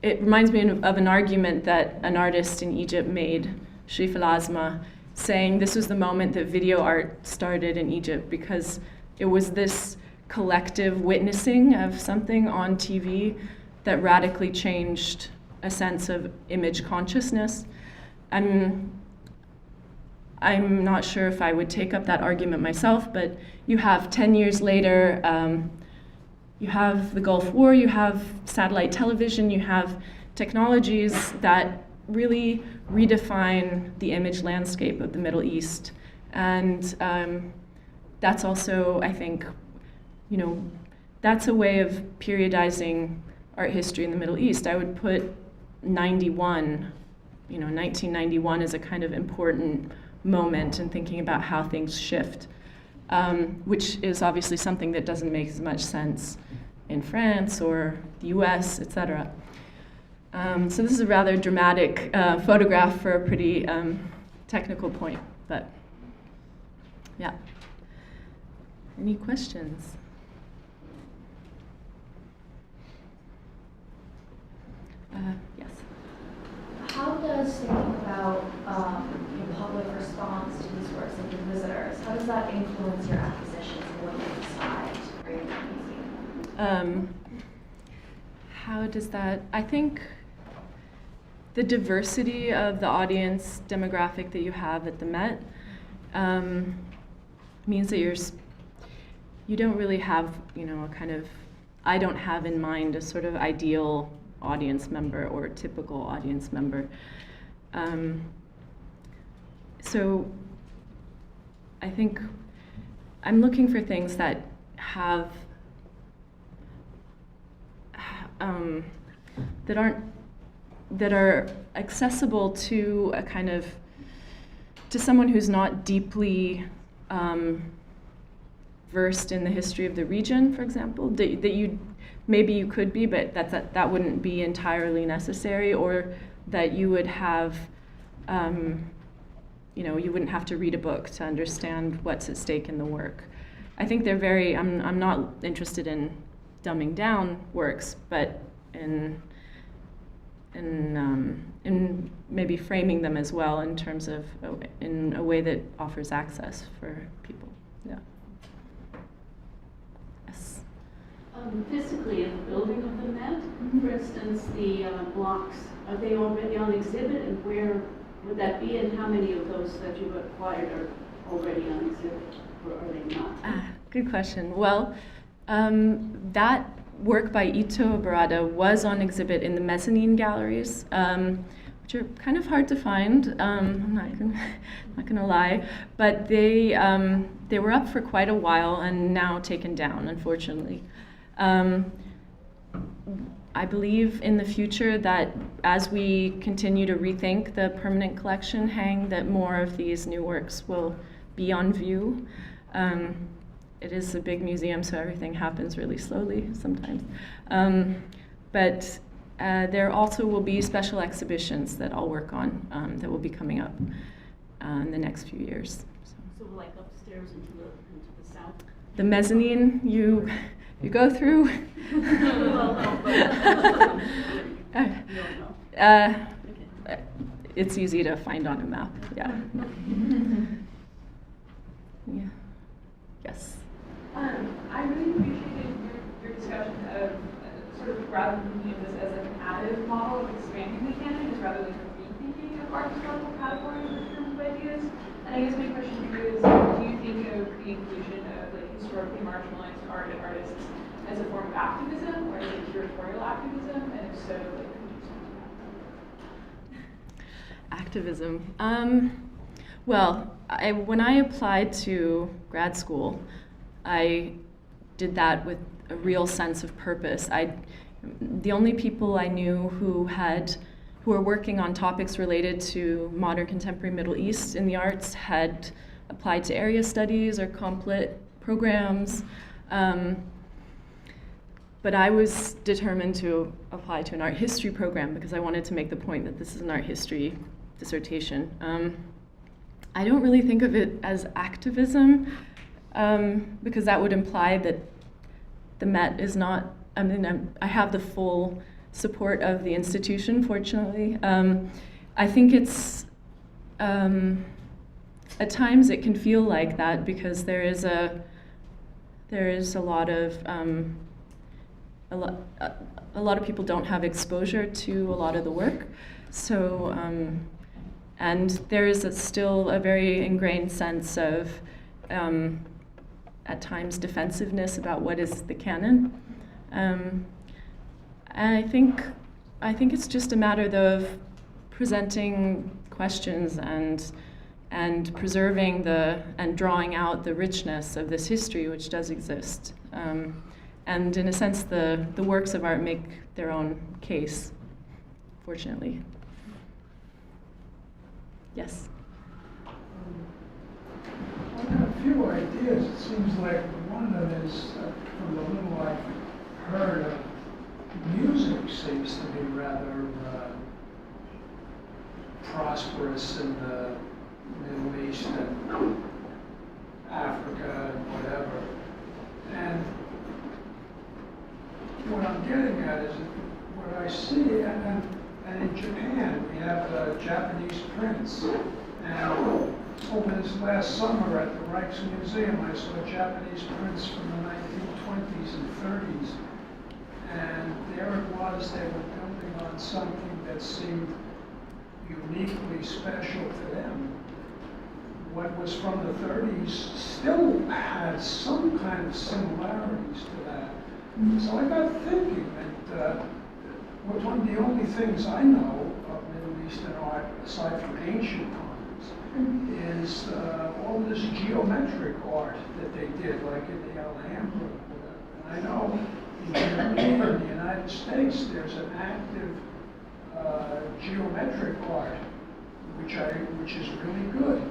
it reminds me of an argument that an artist in Egypt made, Sharif al-Azma, saying this was the moment that video art started in Egypt, because it was this collective witnessing of something on TV that radically changed a sense of image consciousness. And I'm not sure if I would take up that argument myself, but you have 10 years later, you have the Gulf War, you have satellite television, you have technologies that really redefine the image landscape of the Middle East. And that's also, I think, that's a way of periodizing art history in the Middle East. I would put 1991 as a kind of important moment in thinking about how things shift, which is obviously something that doesn't make as much sense in France or the US, etc. So this is a rather dramatic photograph for a pretty technical point, but yeah. Any questions? Yes. How does thinking about your public response to these works of the visitors, how does that influence your acquisitions and what you decide to bring to the museum? How does that, I think the diversity of the audience demographic that you have at the Met means that you don't really have, I don't have in mind a sort of ideal audience member or typical audience member. So I think I'm looking for things that have that are accessible to a kind of to someone who's not deeply versed in the history of the region, for example, that you maybe you could be, but that wouldn't be entirely necessary, or that you would have, you wouldn't have to read a book to understand what's at stake in the work. I think they're very. I'm not interested in dumbing down works, but in maybe framing them as well in terms of in a way that offers access for people. Yeah. Yes. Physically, in the building of the Met, for instance, the blocks, are they already on exhibit, and where would that be, and how many of those that you've acquired are already on exhibit, or are they not? Good question. Well, that work by Ito Barada was on exhibit in the Mezzanine Galleries, which are kind of hard to find. I'm not gonna lie, but they were up for quite a while and now taken down, unfortunately. I believe in the future that as we continue to rethink the permanent collection hang, that more of these new works will be on view. It is a big museum, so everything happens really slowly sometimes. But there also will be special exhibitions that I'll work on that will be coming up in the next few years. So like upstairs into the south? The mezzanine you go through. It's easy to find on a map. Yeah. Yeah. Yes. I really appreciated your discussion of sort of rather than thinking of this as an additive model of expanding the canon, is rather than rethinking of art historical categories in terms of ideas. And I guess my question to you is, do you think of the inclusion of historically marginalized art and artists as a form of activism, or is it curatorial activism? And if so, could you speak to that? Activism. Well, when I applied to grad school, I did that with a real sense of purpose. The only people I knew who were working on topics related to modern contemporary Middle East in the arts had applied to area studies or complet programs. But I was determined to apply to an art history program because I wanted to make the point that this is an art history dissertation. I don't really think of it as activism because that would imply that the Met is not, I have the full support of the institution, fortunately. I think it's, at times it can feel like that because there is a lot of, a lot of people don't have exposure to a lot of the work. So And there is still a very ingrained sense of, at times, defensiveness about what is the canon. And I think it's just a matter of presenting questions and preserving and drawing out the richness of this history, which does exist. And in a sense, the works of art make their own case, fortunately. Yes? I have a few ideas. It seems like one of them is, from the little I've heard of, music seems to be rather prosperous in the Middle East and Africa and whatever. And what I'm getting at is what I see, and in Japan we have the Japanese prints. And over this last summer at the Rijksmuseum, I saw Japanese prints from the 1920s and 30s. And there it was, they were building on something that seemed uniquely special to them. What was from the 30s still had some kind of similarities to that. So I got thinking that one of the only things I know of Middle Eastern art, aside from ancient times, is all this geometric art that they did, like in the Alhambra. And I know in Germany and the United States, there's an active geometric art, which is really good.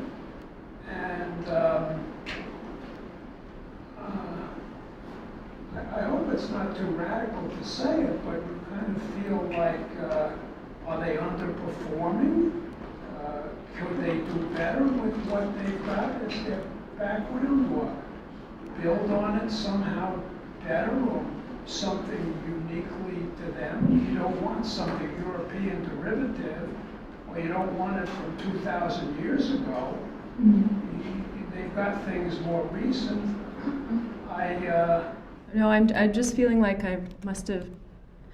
And I hope it's not too radical to say it, but you kind of feel like, are they underperforming? Could they do better with what they've got as their background, or build on it somehow better, or something uniquely to them? You don't want something European derivative, or you don't want it from 2,000 years ago. They've got things more recent. No, I'm just feeling like I must have.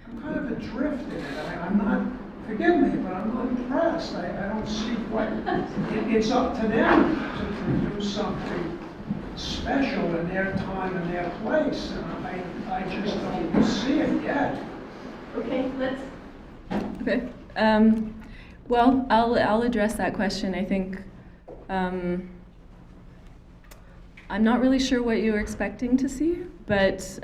I'm kind of adrift in it. I'm not, forgive me, but I'm not impressed. I don't see what, it's up to them to produce something special in their time and their place. And I just don't see it yet. Okay, let's. Okay. Well, I'll address that question. I think I'm not really sure what you were expecting to see, but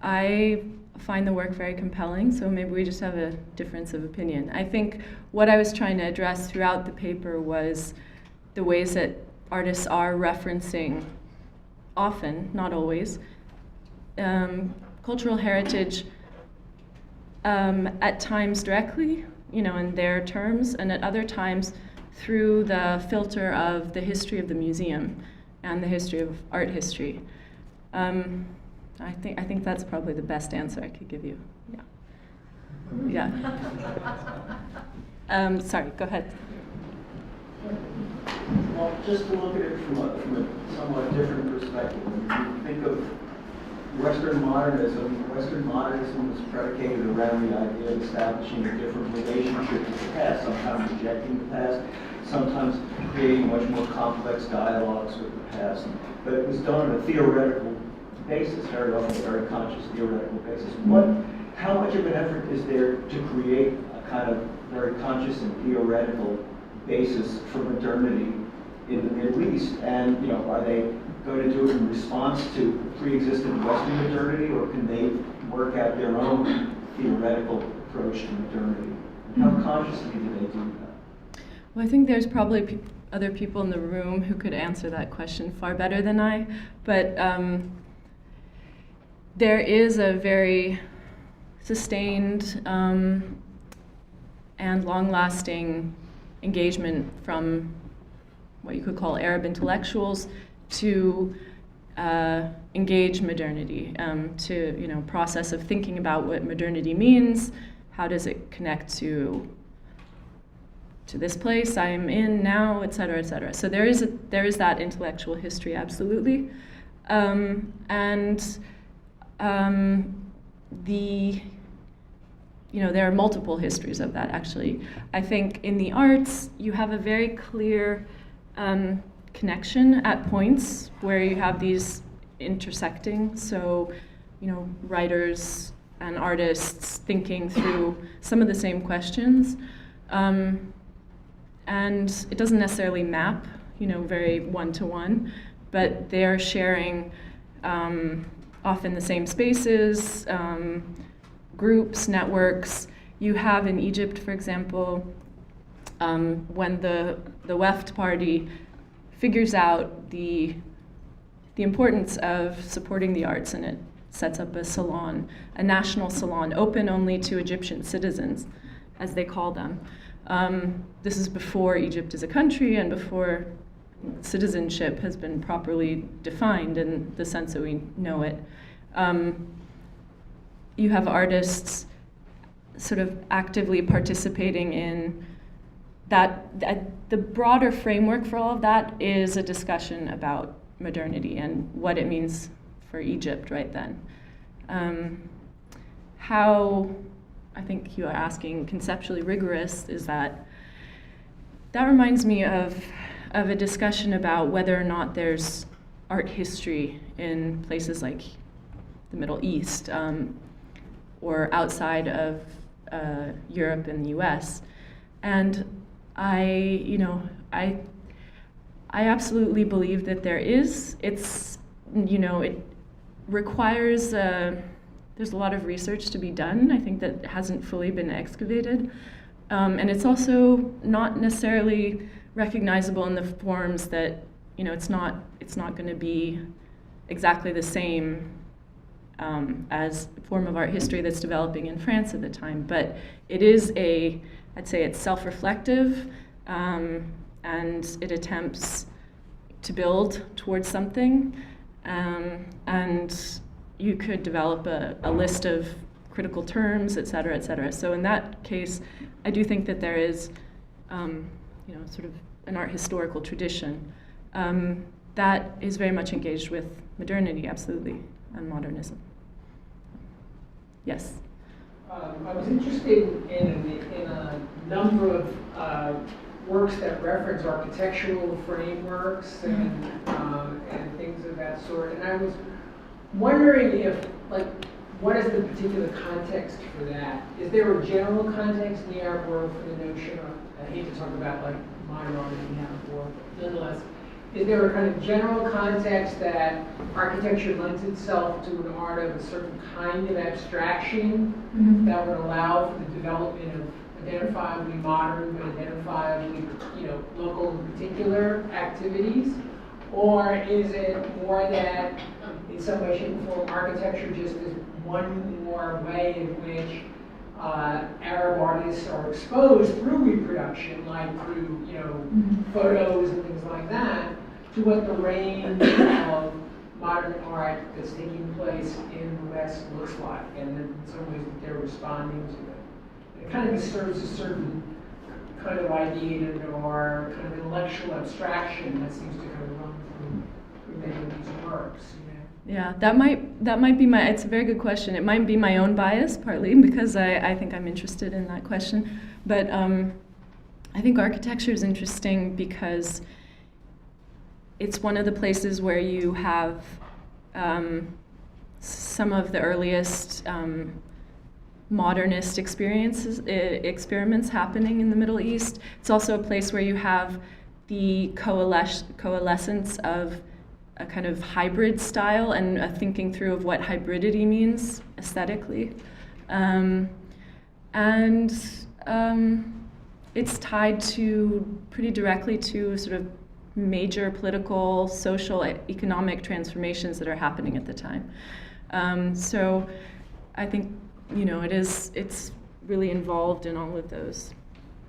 I find the work very compelling, so maybe we just have a difference of opinion. I think what I was trying to address throughout the paper was the ways that artists are referencing, often, not always, cultural heritage at times directly, in their terms, and at other times through the filter of the history of the museum and the history of art history. I think that's probably the best answer I could give you. Yeah. Sorry, go ahead. Well, just to look at it from a somewhat different perspective, when you think of Western modernism was predicated around the idea of establishing a different relationship with the past, sometimes rejecting the past, sometimes creating much more complex dialogues with the past. But it was done on a theoretical basis, very often a very conscious theoretical basis. How much of an effort is there to create a kind of very conscious and theoretical basis for modernity in the Middle East? And are they going to do it in response to pre-existing Western modernity, or can they work out their own theoretical approach to modernity? And how consciously do they do that? Well, I think there's probably other people in the room who could answer that question far better than I, but there is a very sustained and long-lasting engagement from what you could call Arab intellectuals to engage modernity, to process of thinking about what modernity means, how does it connect to this place I'm in now, et cetera, et cetera. So there is that intellectual history, absolutely, and there are multiple histories of that, actually. I think in the arts, you have a very clear connection at points where you have these intersecting. So, writers and artists thinking through some of the same questions. And it doesn't necessarily map, very one-to-one, but they're sharing often the same spaces, groups, networks. You have in Egypt, for example, when the Weft Party figures out the importance of supporting the arts, and it sets up a salon, a national salon, open only to Egyptian citizens, as they call them. This is before Egypt is a country and before citizenship has been properly defined in the sense that we know it. You have artists sort of actively participating in that. The broader framework for all of that is a discussion about modernity and what it means for Egypt right then. How, I think you are asking, conceptually rigorous is that? That reminds me of a discussion about whether or not there's art history in places like the Middle East or outside of Europe and the US. And I absolutely believe that there is. It requires, there's a lot of research to be done. I think that hasn't fully been excavated. And it's also not necessarily recognizable in the forms that, it's not going to be exactly the same as a form of art history that's developing in France at the time. But it is I'd say it's self-reflective, and it attempts to build towards something. And you could develop a list of critical terms, et cetera, et cetera. So in that case, I do think that there is, sort of an art historical tradition that is very much engaged with modernity, absolutely, and modernism. Yes? I was interested in a number of works that reference architectural frameworks and things of that sort. And I was wondering if, what is the particular context for that? Is there a general context in the art world for the notion of, I hate to talk about modern art in the art world, but nonetheless, is there a kind of general context that architecture lends itself to an art of a certain kind of abstraction that would allow for the development of identifiably modern but identifiably, local and particular activities? Or is it more that, in some way, shape, or form, architecture just is one more way in which Arab artists are exposed through reproduction, like through, photos and things like that, to what the range of modern art that's taking place in the West looks like, and in some ways that they're responding to it. It kind of serves a certain kind of idea or kind of intellectual abstraction that seems to kind of run through many of these works. Yeah, that might be it's a very good question. It might be my own bias, partly, because I think I'm interested in that question. But I think architecture is interesting because it's one of the places where you have some of the earliest modernist experiments happening in the Middle East. It's also a place where you have the coalescence of a kind of hybrid style and a thinking through of what hybridity means aesthetically. It's tied pretty directly to sort of major political, social, economic transformations that are happening at the time. So I think, it's really involved in all of those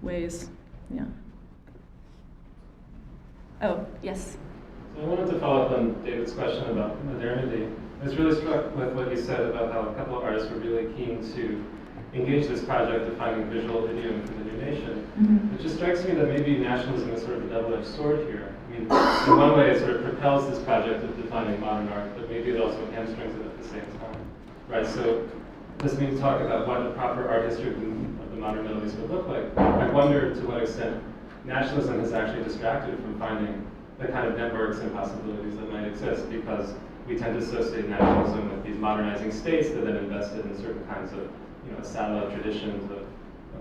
ways. Yeah. Oh, yes. So I wanted to follow up on David's question about modernity. I was really struck with what you said about how a couple of artists were really keen to engage this project of finding visual idiom for the new nation. It just strikes me that maybe nationalism is sort of a double-edged sword here. I mean, in one way it sort of propels this project of defining modern art, but maybe it also hamstrings it at the same time. Right, so this means talk about what a proper art history of the modern Middle East would look like. I wonder to what extent nationalism has actually distracted from finding the kind of networks and possibilities that might exist, because we tend to associate nationalism with these modernizing states that then invested in certain kinds of, Asala traditions of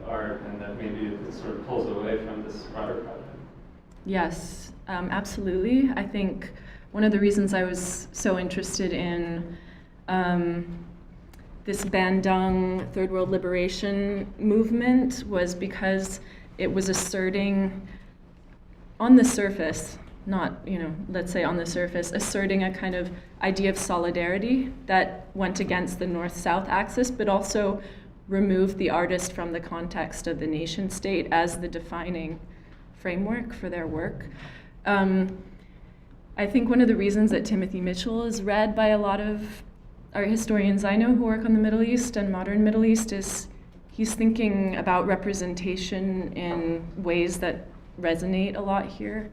art, and that maybe it sort of pulls away from this broader project. Yes, absolutely. I think one of the reasons I was so interested in this Bandung Third World Liberation movement was because it was asserting on the surface, not, let's say on the surface, asserting a kind of idea of solidarity that went against the North-South axis, but also removed the artist from the context of the nation state as the defining framework for their work. I think one of the reasons that Timothy Mitchell is read by a lot of art historians I know who work on the Middle East and modern Middle East is he's thinking about representation in ways that resonate a lot here,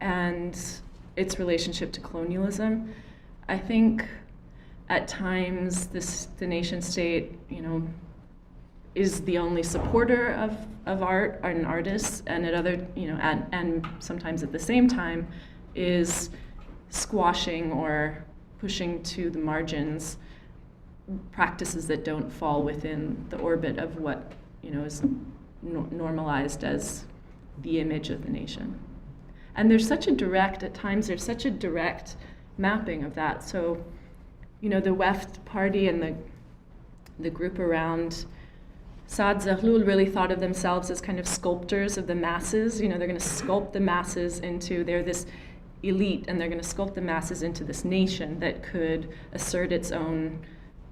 and its relationship to colonialism. I think at times the nation state, is the only supporter of art and artists, and at other, and sometimes at the same time is squashing or pushing to the margins practices that don't fall within the orbit of what, is normalized as the image of the nation. And at times there's such a direct mapping of that. So, the Weft Party and the group around Saad Zaghloul really thought of themselves as kind of sculptors of the masses. They're going to sculpt the masses they're this elite, and they're going to sculpt the masses into this nation that could assert its own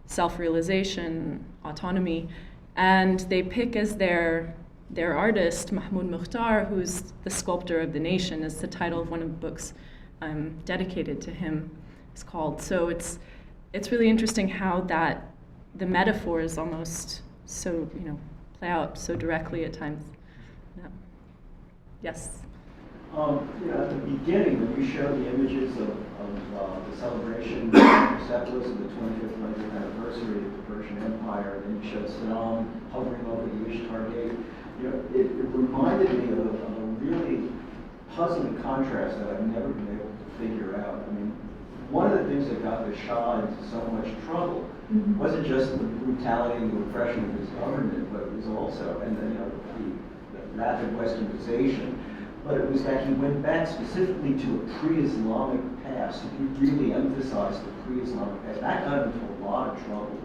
self-realization, autonomy. And they pick as their artist Mahmoud Mukhtar, who's the sculptor of the nation, is the title of one of the books dedicated to him. It's called. So it's really interesting how the metaphors almost so play out so directly at times. Yeah. Yes. At the beginning, when you showed the images of the celebration of settlers of the 25th anniversary of the Persian Empire, and then you showed Saddam hovering over the Ishtar Gate, it reminded me of a really puzzling contrast that I've never been able to figure out. I mean, one of the things that got the Shah into so much trouble wasn't just the brutality and the repression of his government, but it was also, and then the rapid westernization, but it was that he went back specifically to a pre-Islamic past. He really emphasized the pre-Islamic past. That got him into a lot of trouble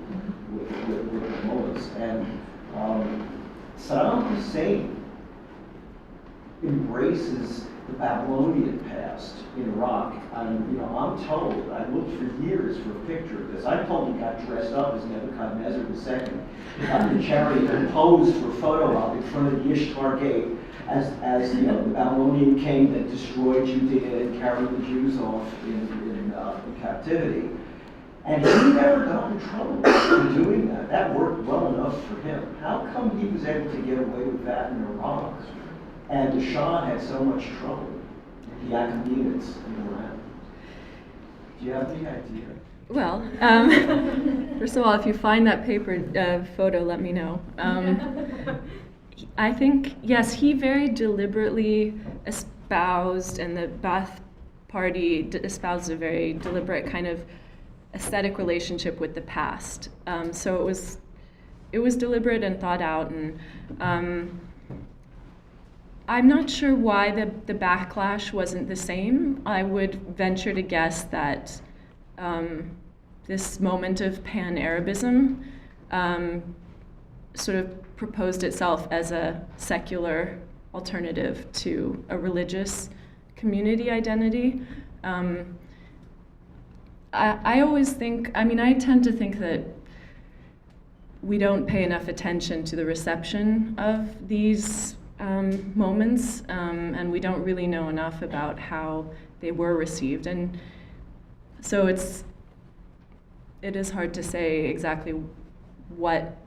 with the mullahs. And Saddam Hussein embraces the Babylonian past in Iraq. And I'm told, I looked for years for a picture of this. I'm told he got dressed up as Nebuchadnezzar II, got in the chariot and posed for a photo op in front of the Ishtar Gate as the Babylonian king that destroyed Judea and carried the Jews off in captivity. And he never got in trouble for doing that. That worked well enough for him. How come he was able to get away with that in Iraq? And the Shah had so much trouble with the Achaemenids in Iran. Do you have any idea? Well, first of all, if you find that photo, let me know. I think, yes, he very deliberately espoused, and the Ba'ath Party espoused a very deliberate kind of aesthetic relationship with the past. So it was deliberate and thought out, and I'm not sure why the backlash wasn't the same. I would venture to guess that this moment of pan-Arabism sort of proposed itself as a secular alternative to a religious community identity. I always think, I tend to think that we don't pay enough attention to the reception of these moments, and we don't really know enough about how they were received. And so it is hard to say exactly what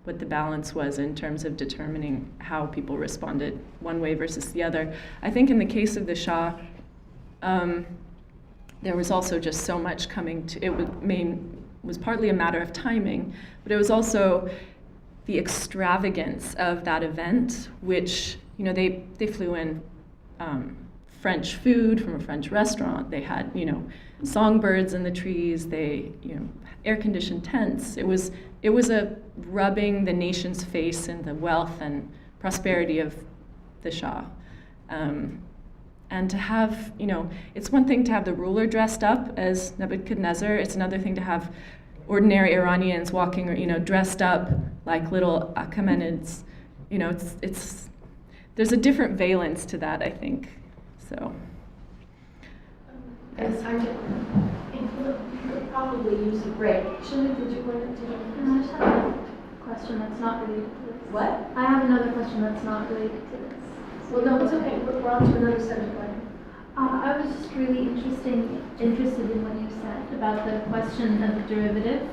the balance was in terms of determining how people responded one way versus the other. I think in the case of the Shah, there was also just so much coming to it. was partly a matter of timing, but it was also the extravagance of that event, which, they flew in French food from a French restaurant. They had, songbirds in the trees. They, air-conditioned tents. It was a rubbing the nation's face in the wealth and prosperity of the Shah. And to have, it's one thing to have the ruler dressed up as Nebuchadnezzar. It's another thing to have ordinary Iranians walking, dressed up like little Achaemenids. There's a different valence to that, I think. So. Yes, you'll probably use a break. Shirley, did you want to I just have a question that's not related to this. What? I have another question that's not related to this. Well, no, it's okay. We're on to another subject. I was just really interested in what you said about the question of the derivative.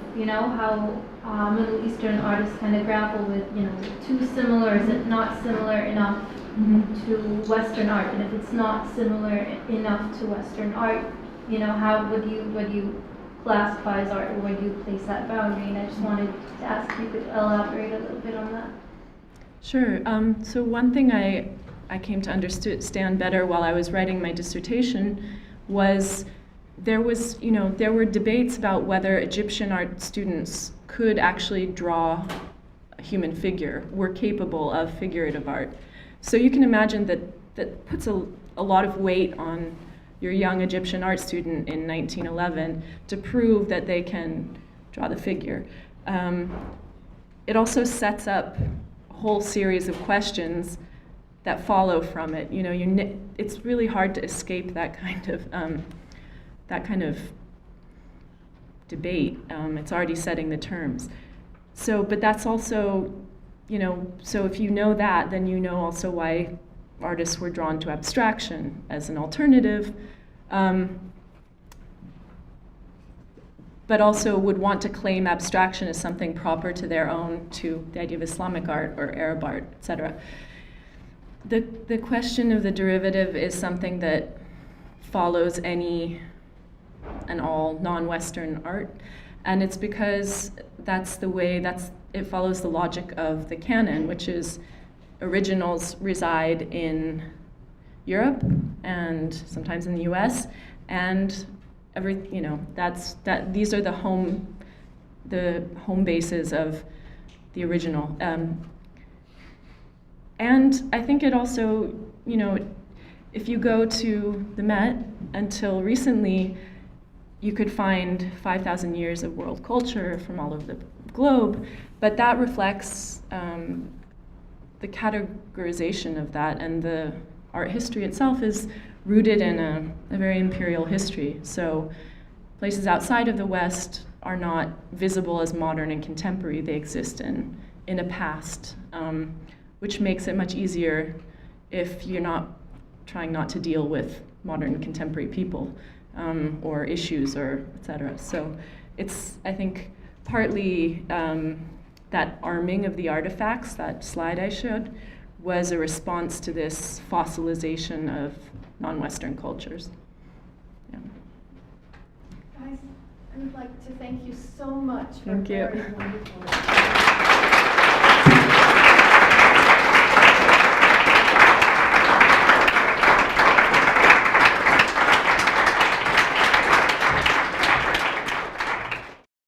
How Middle Eastern artists kind of grapple with, is it too similar? Is it not similar enough to Western art? And if it's not similar enough to Western art, how would you classify as art, or where do you place that boundary? And I just wanted to ask if you could elaborate a little bit on that. Sure. So one thing I came to understand better while I was writing my dissertation was there were debates about whether Egyptian art students could actually draw a human figure, were capable of figurative art. So you can imagine that puts a lot of weight on your young Egyptian art student in 1911 to prove that they can draw the figure. It also sets up a whole series of questions that follow from it. It's really hard to escape that kind of debate. It's already setting the terms. So, but that's also, so if you know that, then you know also why artists were drawn to abstraction as an alternative, but also would want to claim abstraction as something proper to their own, to the idea of Islamic art or Arab art, etc. The question of the derivative is something that follows any and all non-Western art, and it's because it follows the logic of the canon, which is originals reside in Europe and sometimes in the U.S. and these are the home bases of the original. And I think it also, if you go to the Met, until recently, you could find 5,000 years of world culture from all over the globe, but that reflects the categorization of that, and the art history itself is rooted in a very imperial history. So places outside of the West are not visible as modern and contemporary. They exist in a past, which makes it much easier if you're not trying not to deal with modern contemporary people or issues or et cetera. So it's, I think, partly that arming of the artifacts, that slide I showed, was a response to this fossilization of non-Western cultures. Yeah. Guys, I would like to thank you so much for Thank you. very wonderful.